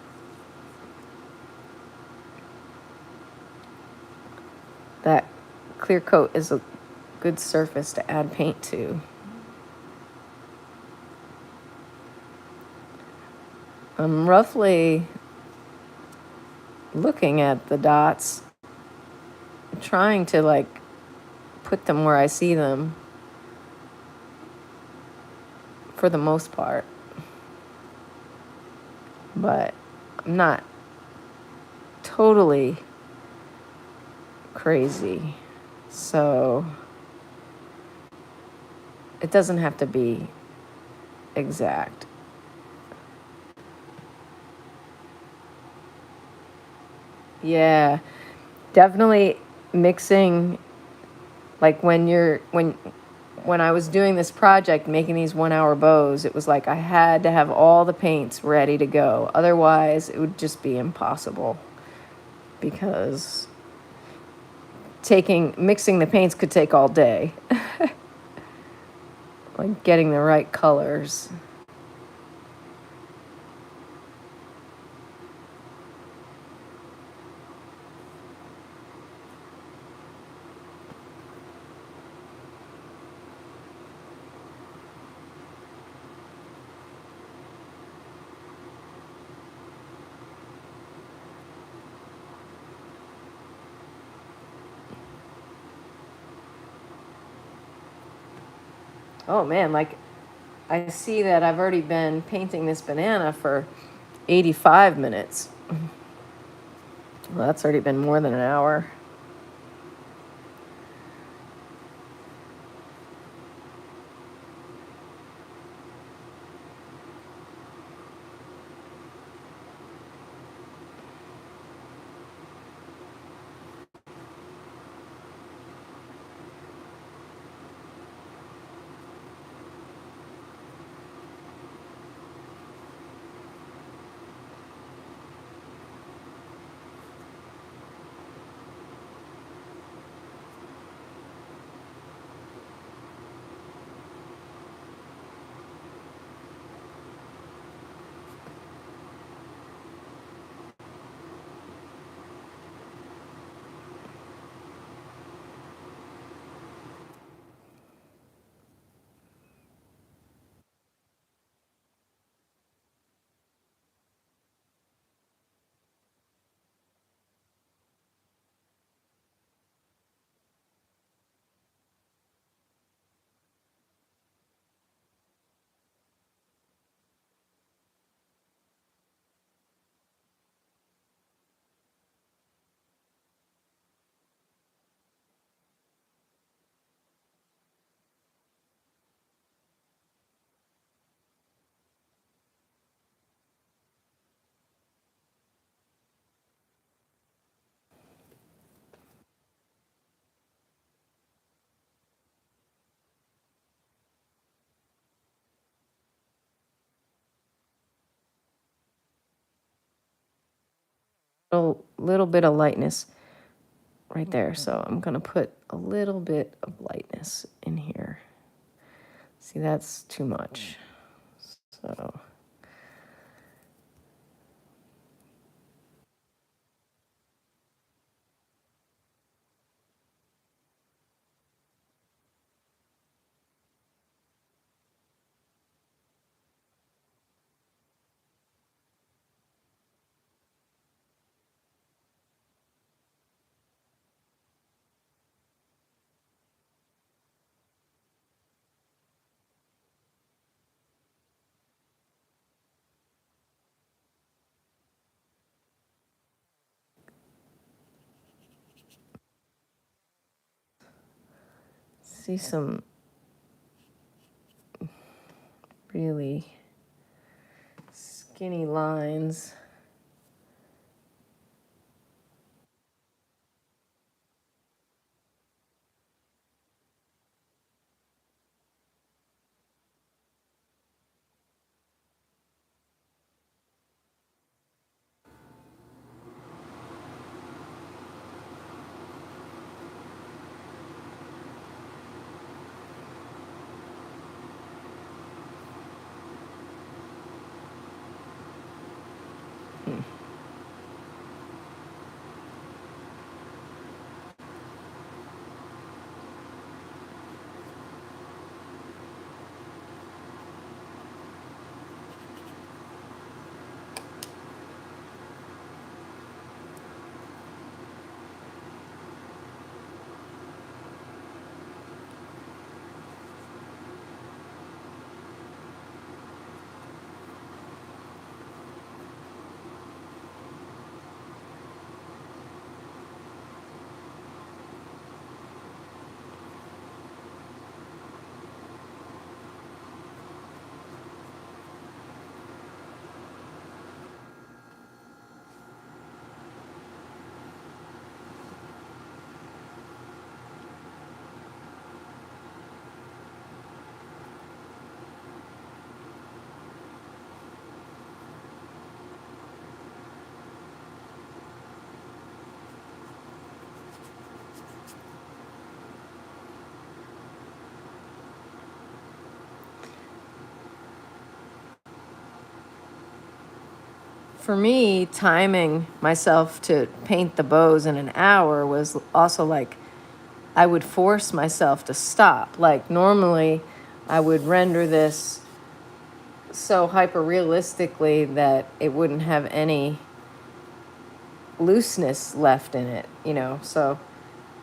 That clear coat is a good surface to add paint to. I'm roughly looking at the dots, trying to like put them where I see them for the most part. But I'm not totally crazy. So it doesn't have to be exact. Yeah, definitely mixing, like when I was doing this project, making these 1 hour bows, it was like I had to have all the paints ready to go. Otherwise, it would just be impossible because mixing the paints could take all day. Like getting the right colors. Oh man, like I see that I've already been painting this banana for 85 minutes. Well, that's already been more than an hour. A little bit of lightness right there. So I'm going to put a little bit of lightness in here. See, that's too much. So see some really skinny lines. For me, timing myself to paint the bows in an hour was also like I would force myself to stop. Like normally, I would render this so hyper realistically that it wouldn't have any looseness left in it, you know. So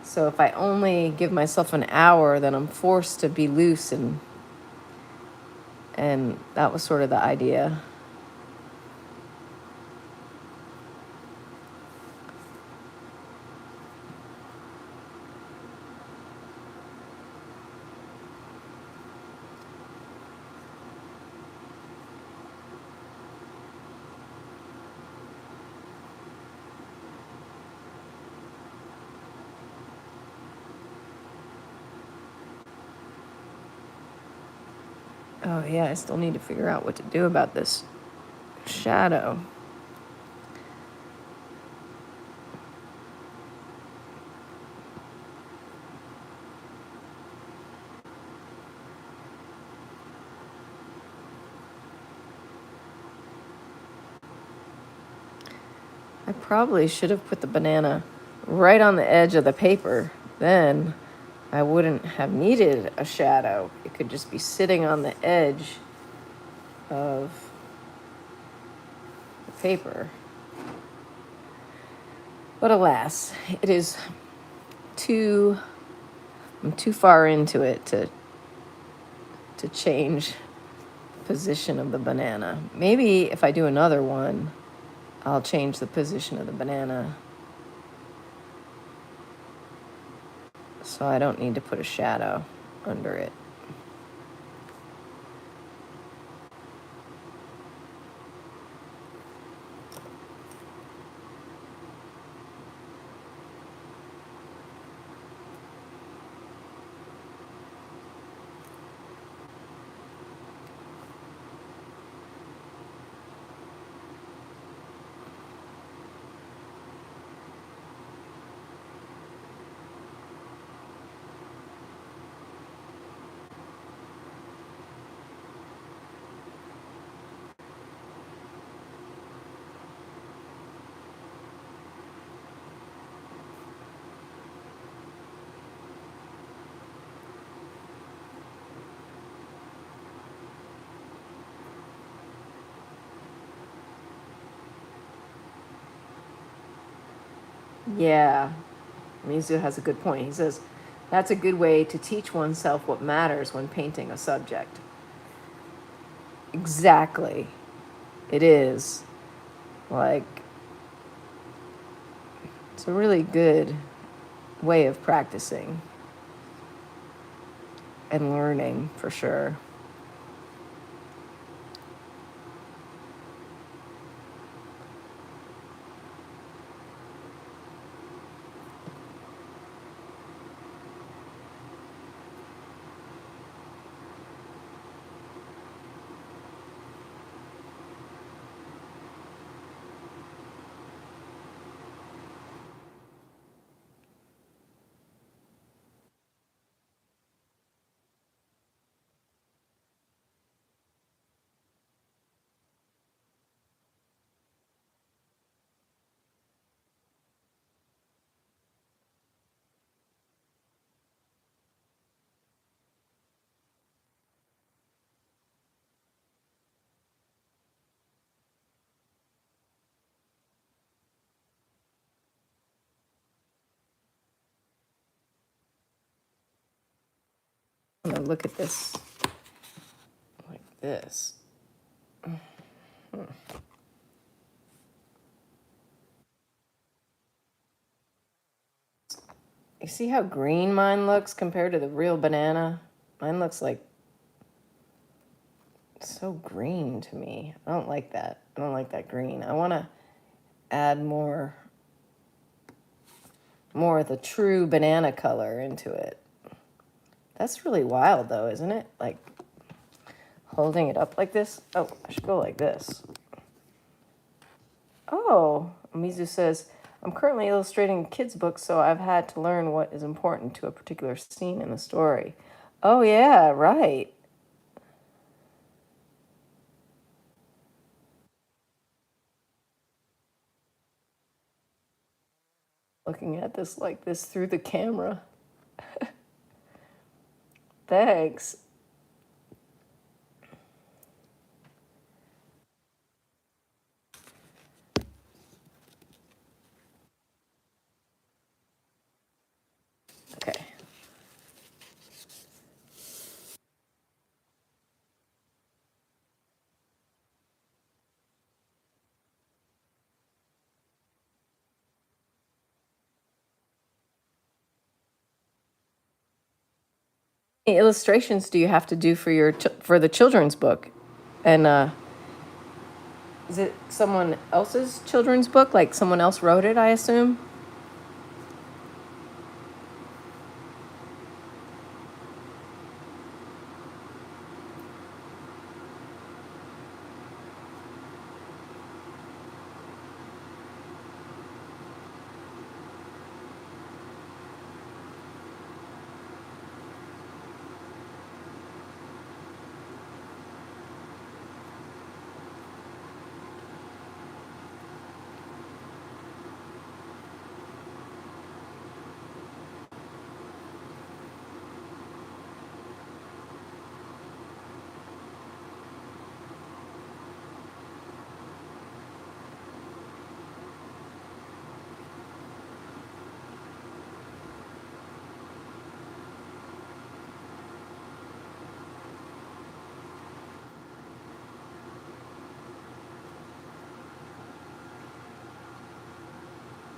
if I only give myself an hour, then I'm forced to be loose, and that was sort of the idea. Oh yeah, I still need to figure out what to do about this shadow. I probably should have put the banana right on the edge of the paper. Then I wouldn't have needed a shadow. It could just be sitting on the edge of the paper. But alas, it is I'm too far into it to change the position of the banana. Maybe if I do another one, I'll change the position of the banana so I don't need to put a shadow under it. Yeah, Mizu has a good point. He says, that's a good way to teach oneself what matters when painting a subject. Exactly. It is. Like, it's a really good way of practicing. and learning for sure. I'm gonna look at this like this. You see how green mine looks compared to the real banana? Mine looks like so green to me. I don't like that. I don't like that green. I want to add more of the true banana color into it. That's really wild though, isn't it? Like holding it up like this. Oh, I should go like this. Oh, Mizu says, I'm currently illustrating a kid's book, so I've had to learn what is important to a particular scene in the story. Oh, yeah, right. Looking at this like this through the camera. Thanks. Okay. How many illustrations do you have to do for your for the children's book? And is it someone else's children's book? Like someone else wrote it, I assume?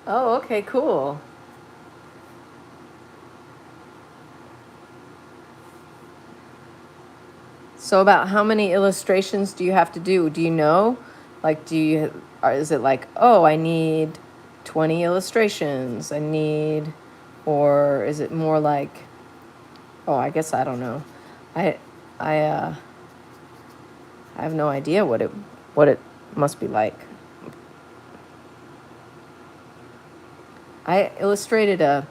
Oh, okay, cool. So about how many illustrations do you have to do? Do you know? Like, or is it like, oh, I need 20 illustrations. I need, or is it more like, oh, I guess I don't know. I, I I have no idea what it must be like. I illustrated a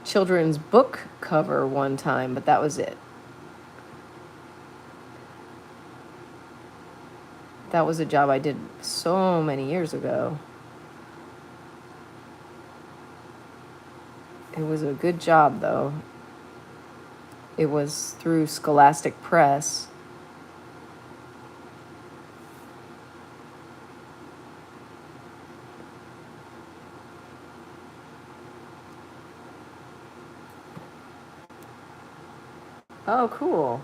children's book cover one time, but that was it. That was a job I did so many years ago. It was a good job, though. It was through Scholastic Press. Oh, cool.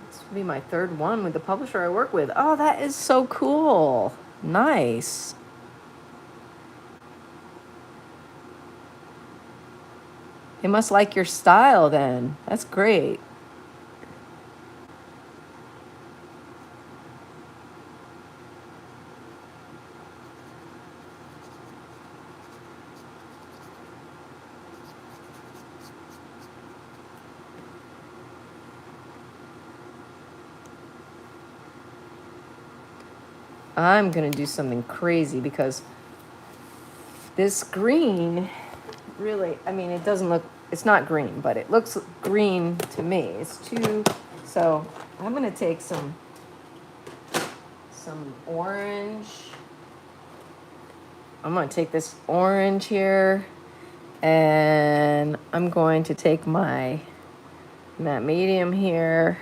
This will be my third one with the publisher I work with. Oh, that is so cool. Nice. They must like your style then. That's great. I'm gonna do something crazy because this green really, I mean, it doesn't look, it's not green, but it looks green to me. It's too, so I'm gonna take some orange. I'm gonna take this orange here, and I'm going to take my matte medium here,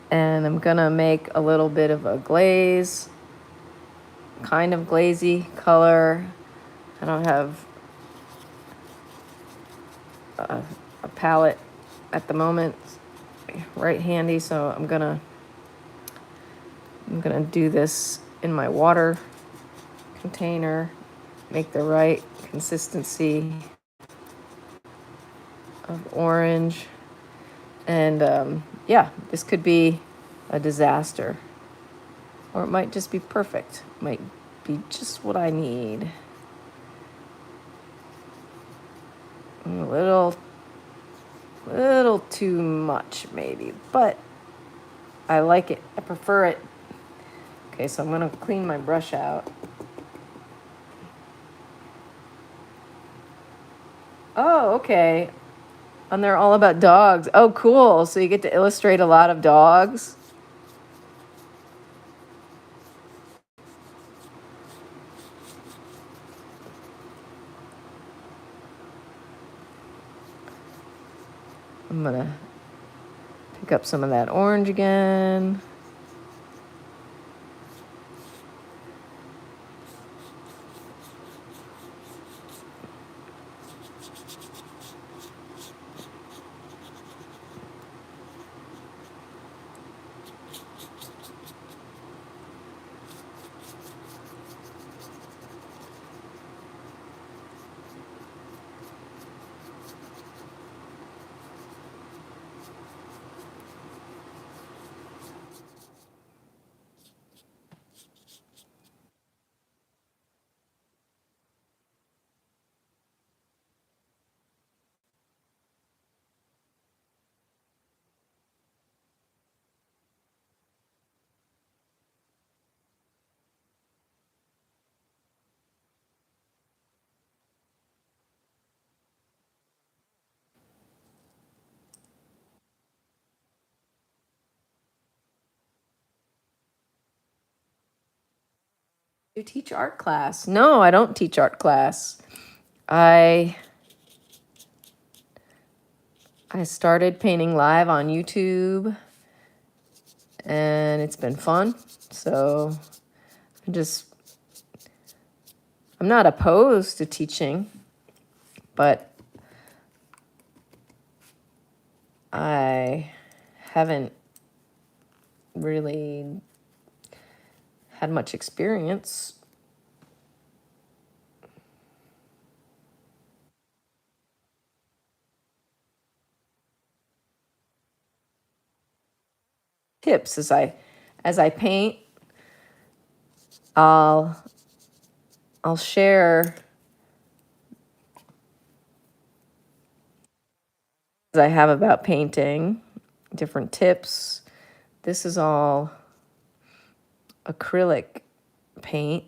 and I'm gonna make a little bit of a glaze, kind of glazy color. I don't have a palette at the moment right handy, so I'm gonna do this in my water container, make the right consistency of orange, and yeah, this could be a disaster, or it might just be perfect. It might be just what I need. A little too much maybe, but I like it. I prefer it. Okay, so I'm gonna clean my brush out. Oh, okay. And they're all about dogs. Oh, cool. So you get to illustrate a lot of dogs. I'm gonna pick up some of that orange again. You teach art class? No, I don't teach art class. I I started painting live on YouTube, and it's been fun. So I'm not opposed to teaching, but I haven't really had much experience. Tips as I paint, I'll share I have about painting, different tips. This is all acrylic paint.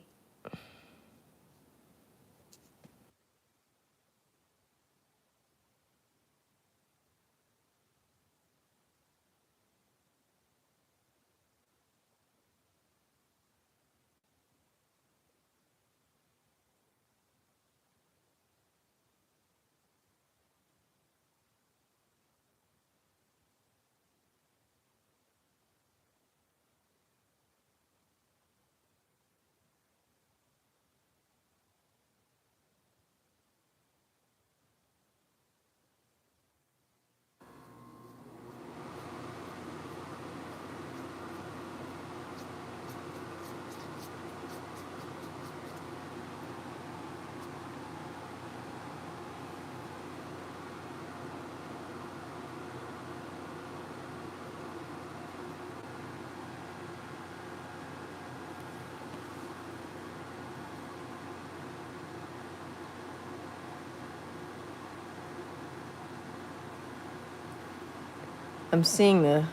I'm seeing the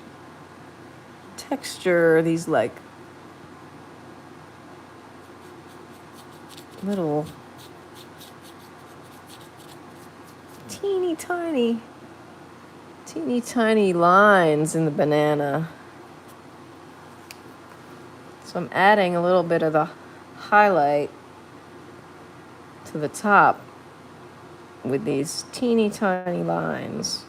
texture, these like little teeny tiny lines in the banana. So I'm adding a little bit of the highlight to the top with these teeny tiny lines.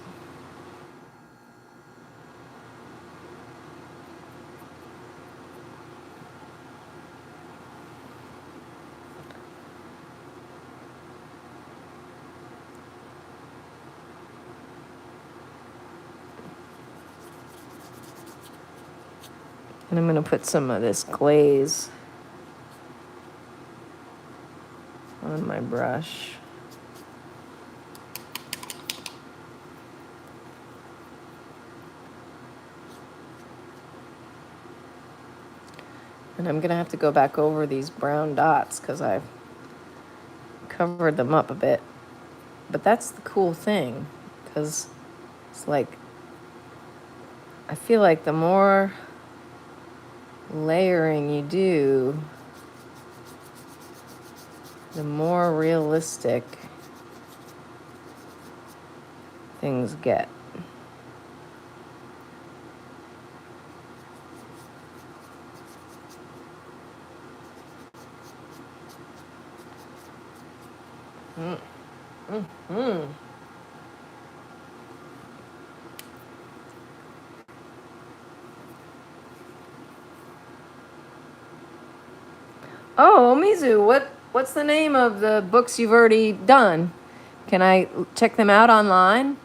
And I'm going to put some of this glaze on my brush. And I'm going to have to go back over these brown dots because I've covered them up a bit. But that's the cool thing, because it's like, I feel like the more layering you do, the more realistic things get. Oh, Mizu, what's the name of the books you've already done? Can I check them out online?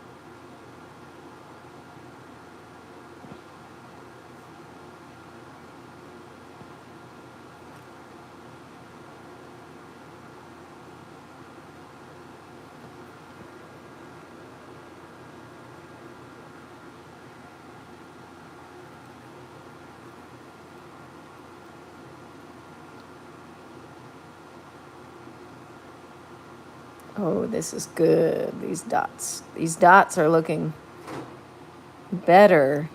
Oh, this is good. These dots. These dots are looking better.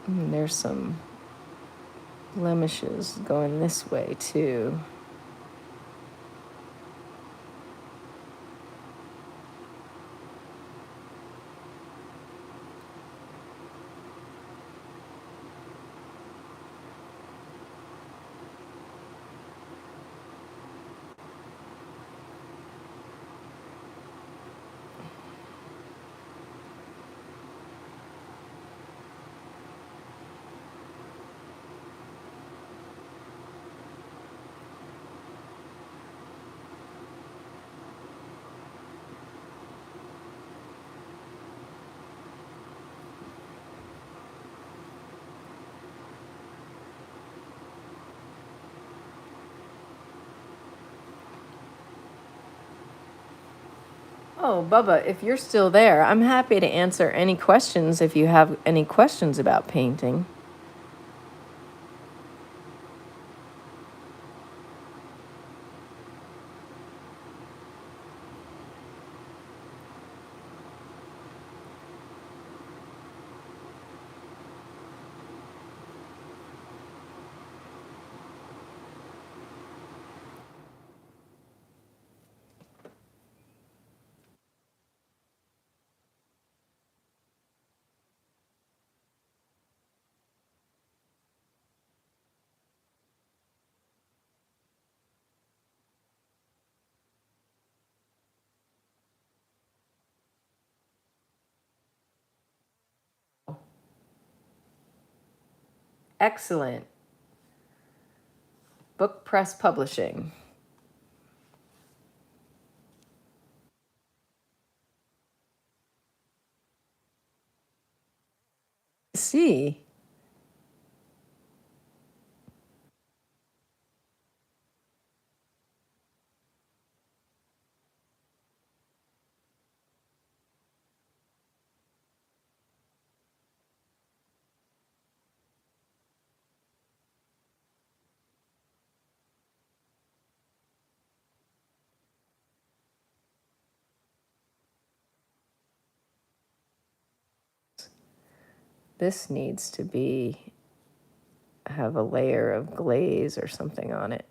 And there's some blemishes going this way too. Oh, Bubba, if you're still there, I'm happy to answer any questions if you have any questions about painting. Excellent. Book Press Publishing. See. This needs to have a layer of glaze or something on it.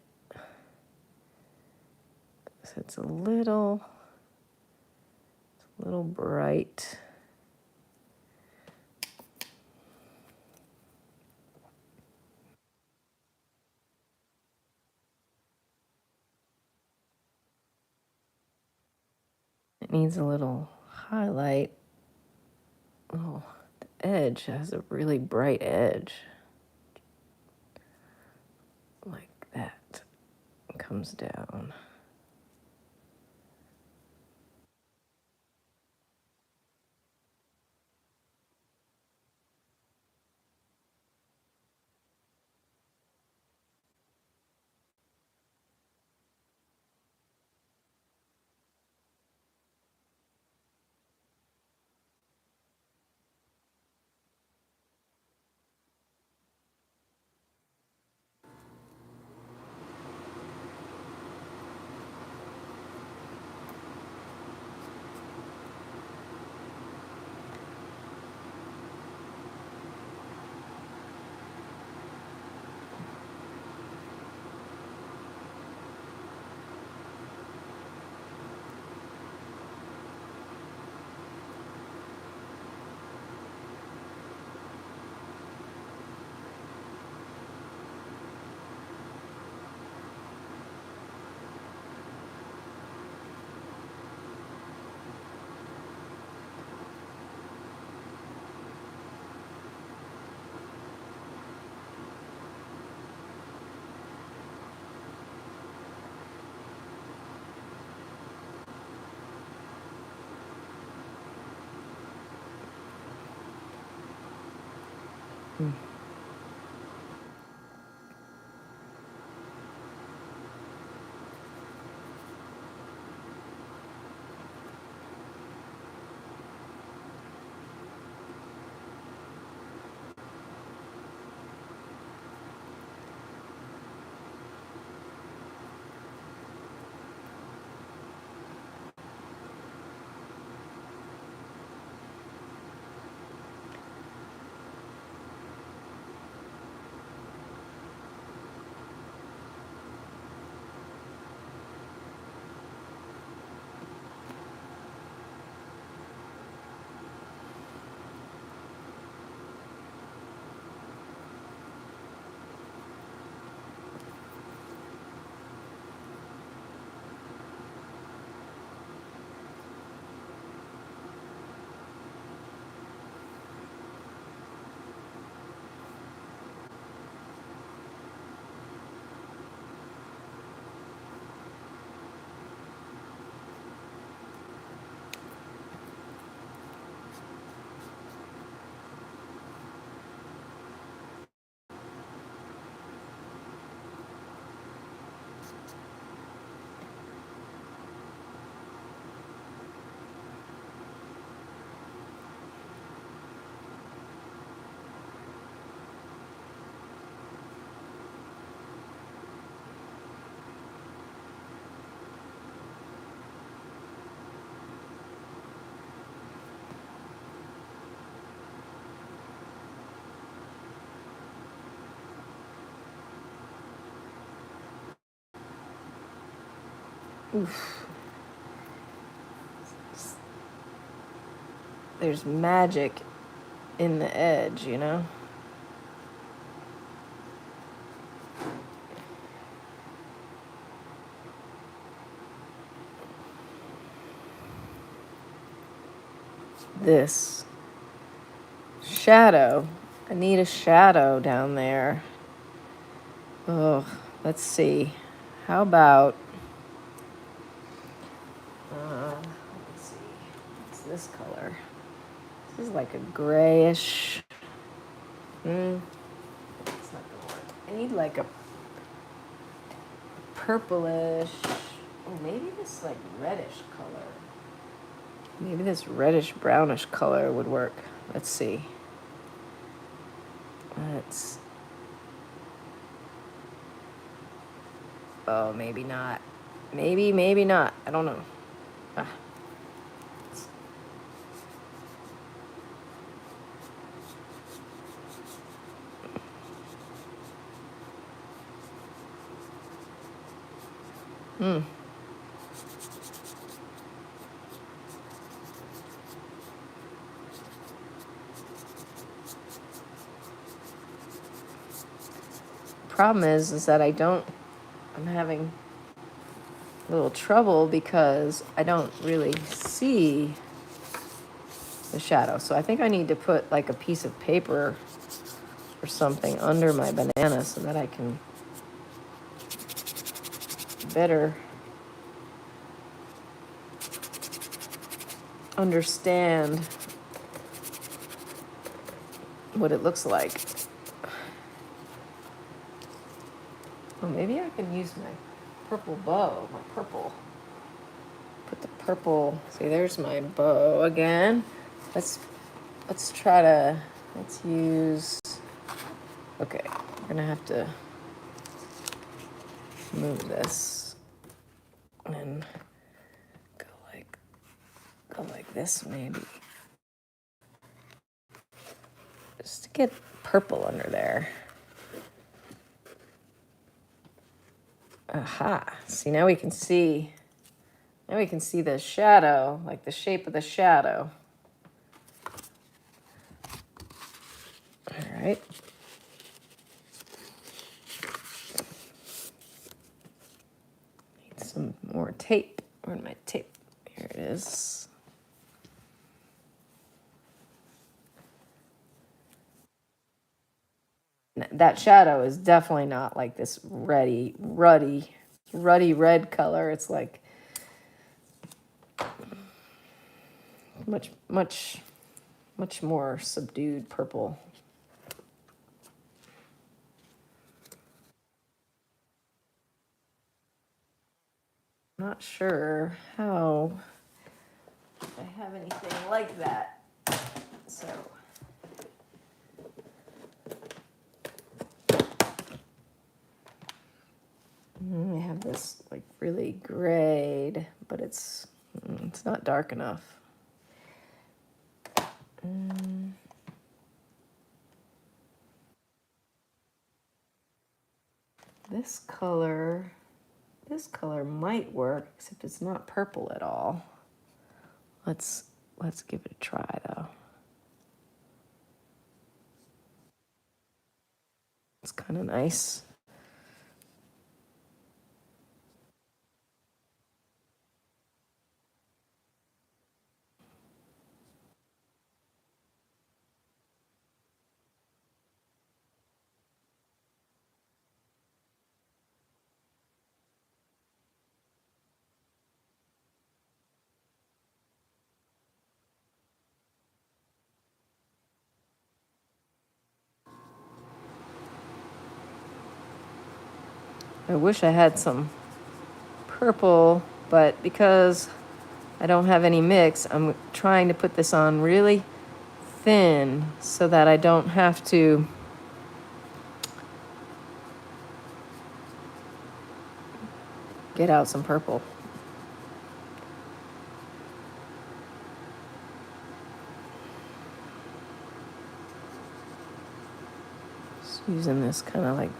So it's a little bright. It needs a little highlight. Oh, the edge has a really bright edge. Like that. It comes down. Oof. There's magic in the edge, you know? This shadow. I need a shadow down there. Ugh. let's see. How about, let's see, what's this color? This is like a grayish. It's not gonna work. I need like a purplish. Oh, maybe this like reddish color. Maybe this reddish brownish color would work. Let's see. Let's. Oh, maybe not. Maybe not. I don't know. Ah. Problem is that I'm having a little trouble because I don't really see the shadow. So I think I need to put like a piece of paper or something under my banana so that I can better understand what it looks like. Oh, maybe I can use my purple bow, my purple. Put the purple, see there's my bow again. Let's use, okay, we're gonna have to move this and go like this maybe. Just to get purple under there. Aha, see now we can see the shadow, like the shape of the shadow. All right. Need some more tape. Where's my tape? Here it is. That shadow is definitely not like this ruddy red color. It's like much more subdued purple. Not sure how I have anything like that. So I have this like really grayed, but it's not dark enough. This color might work, except it's not purple at all. Let's give it a try though. It's kind of nice. I wish I had some purple, but because I don't have any mix, I'm trying to put this on really thin so that I don't have to get out some purple. Just using this kind of like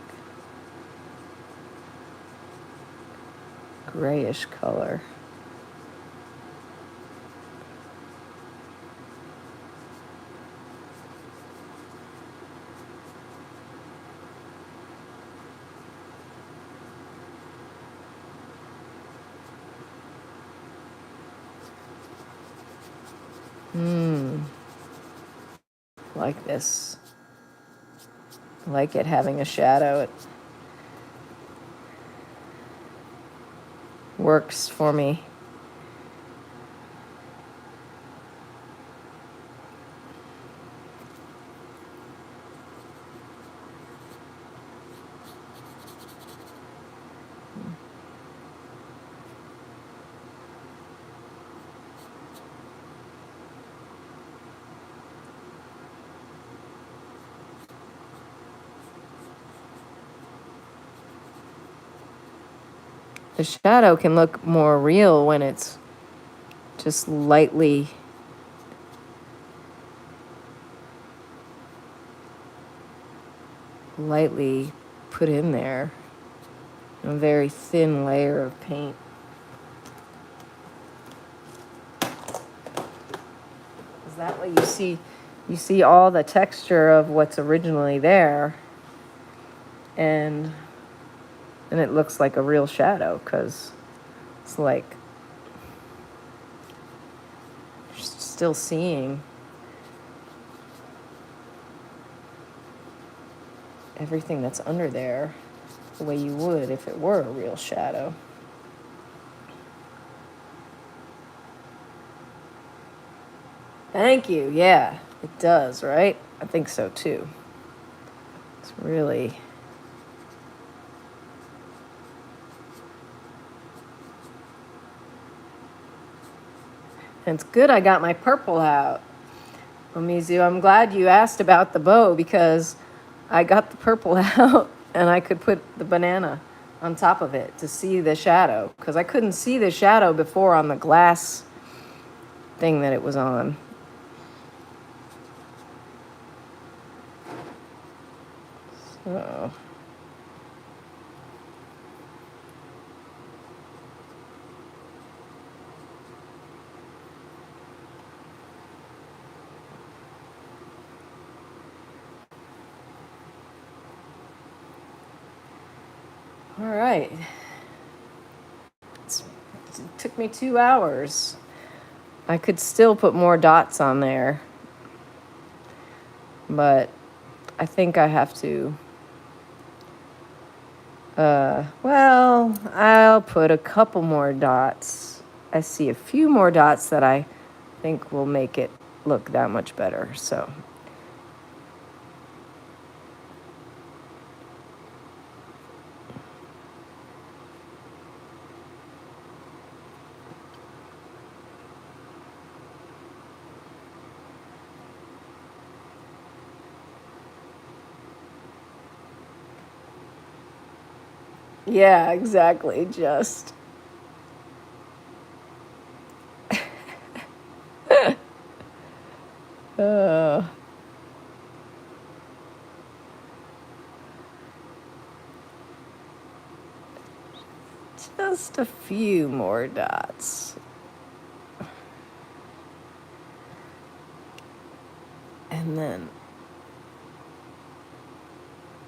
grayish color. Like this. I like it having a shadow. works for me. The shadow can look more real when it's just lightly put in there. A very thin layer of paint. Is that what you see? You see all the texture of what's originally there, and it looks like a real shadow because it's like you're still seeing everything that's under there the way you would if it were a real shadow. Thank you. Yeah, it does, right? I think so too. It's really... And it's good I got my purple out. Omizu, I'm glad you asked about the bow because I got the purple out and I could put the banana on top of it to see the shadow because I couldn't see the shadow before on the glass thing that it was on. So... All right. It took me 2 hours. I could still put more dots on there, but I think I have to. Well, I'll put a couple more dots. I see a few more dots that I think will make it look that much better. So. Yeah, exactly. Just. Just a few more dots. And then.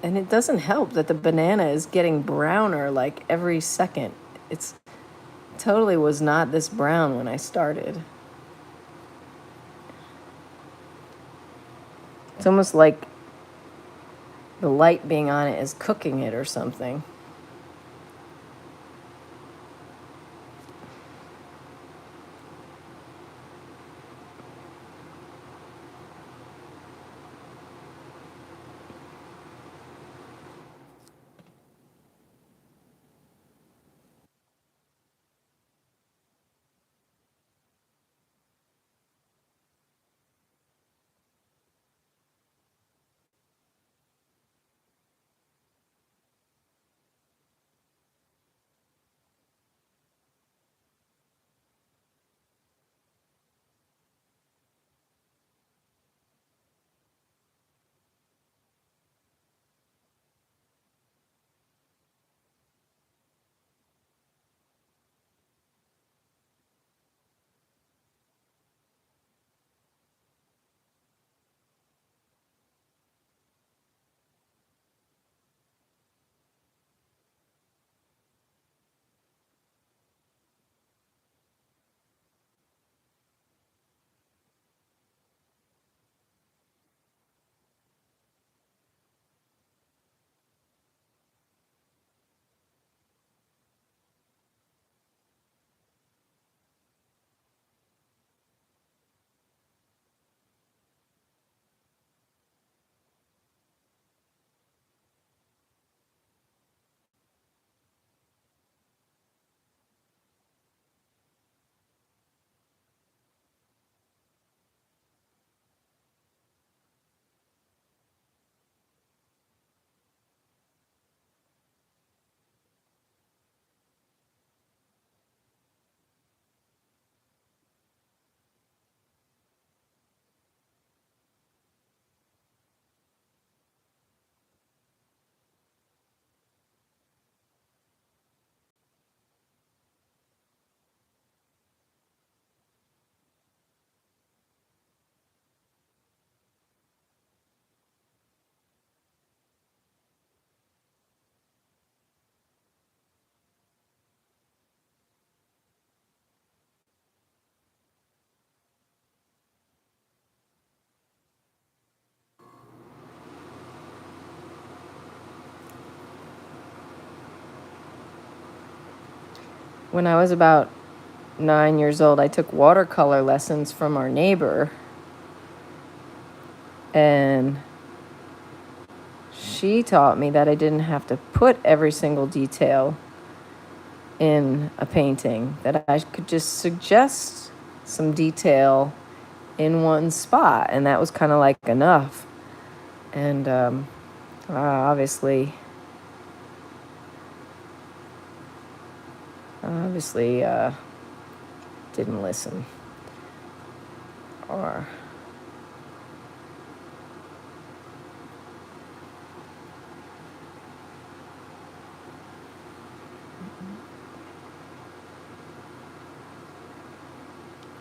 And it doesn't help that the banana is getting browner like every second. It's totally was not this brown when I started. It's almost like the light being on it is cooking it or something. when I was about 9 years old, I took watercolor lessons from our neighbor. And she taught me that I didn't have to put every single detail in a painting, that I could just suggest some detail in one spot, and that was kind of like enough. And obviously didn't listen, or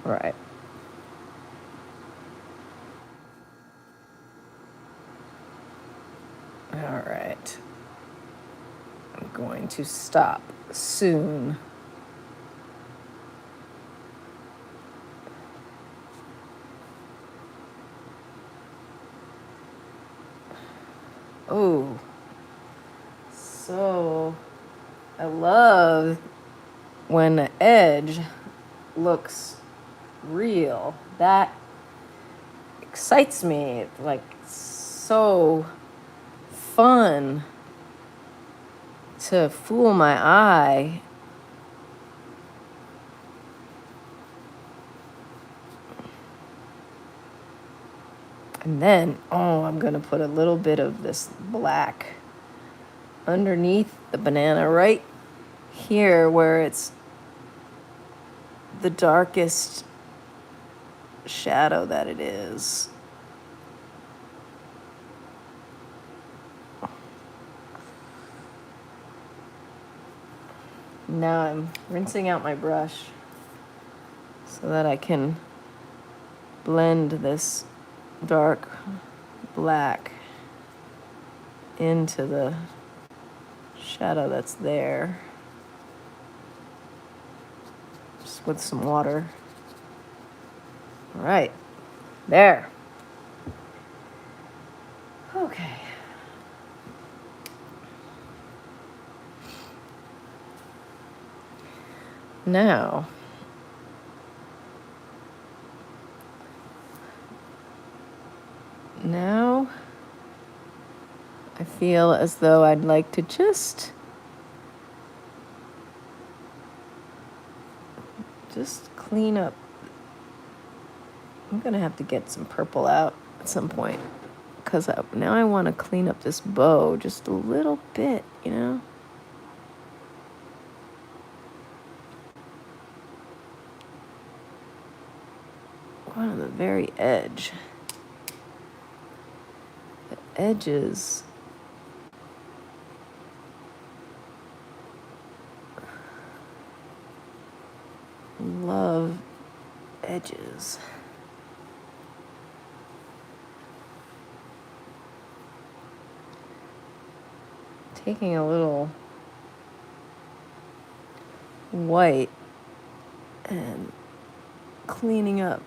right. All right. I'm going to stop soon. Oh, so I love when the edge looks real. That excites me. Like, so fun to fool my eye. And then, I'm going to put a little bit of this black underneath the banana right here where it's the darkest shadow that it is. Now I'm rinsing out my brush so that I can blend this dark black into the shadow that's there, just with some water. All right, there. Okay. Now, I feel as though I'd like to just clean up. I'm gonna have to get some purple out at some point, because now I want to clean up this bow just a little bit, you know? On the very edge. The edges. Love edges. Taking a little white and cleaning up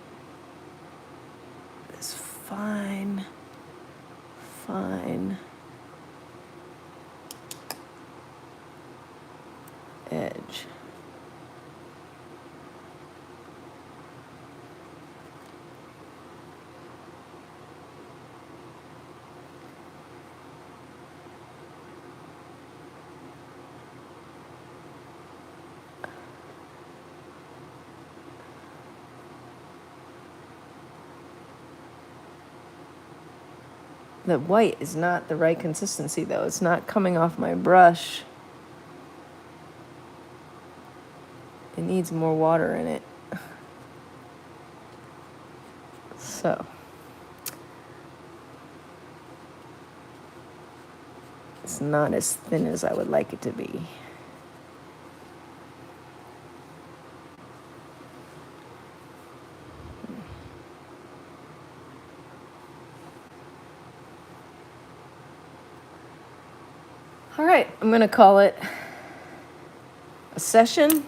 this fine edge. The white is not the right consistency, though. It's not coming off my brush. It needs more water in it. So, it's not as thin as I would like it to be. All right, I'm going to call it a session.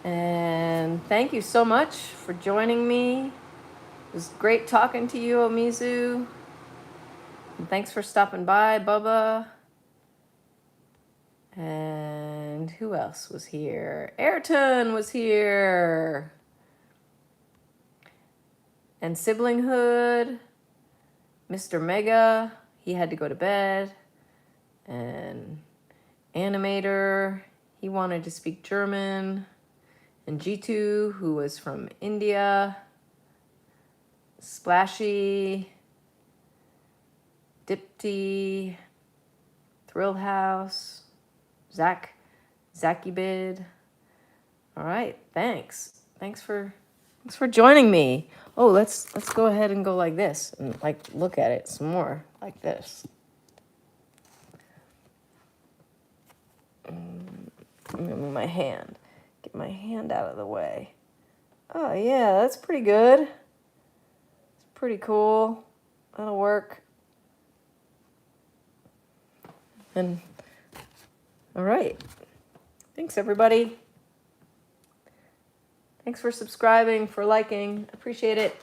And thank you so much for joining me. It was great talking to you, Omizu. And thanks for stopping by, Bubba. And And who else was here? Ayrton was here. And Siblinghood, Mr. Mega, he had to go to bed. And Animator, he wanted to speak German. And Jitu, who was from India. Splashy, Dipty, Thrill House, Zacky Bid. All right, thanks. Thanks for joining me. Oh, let's go ahead and go like this and like look at it some more like this. Let me move my hand. Get my hand out of the way. Oh yeah, that's pretty good. It's pretty cool. That'll work. And all right. Thanks everybody. Thanks for subscribing, for liking. Appreciate it.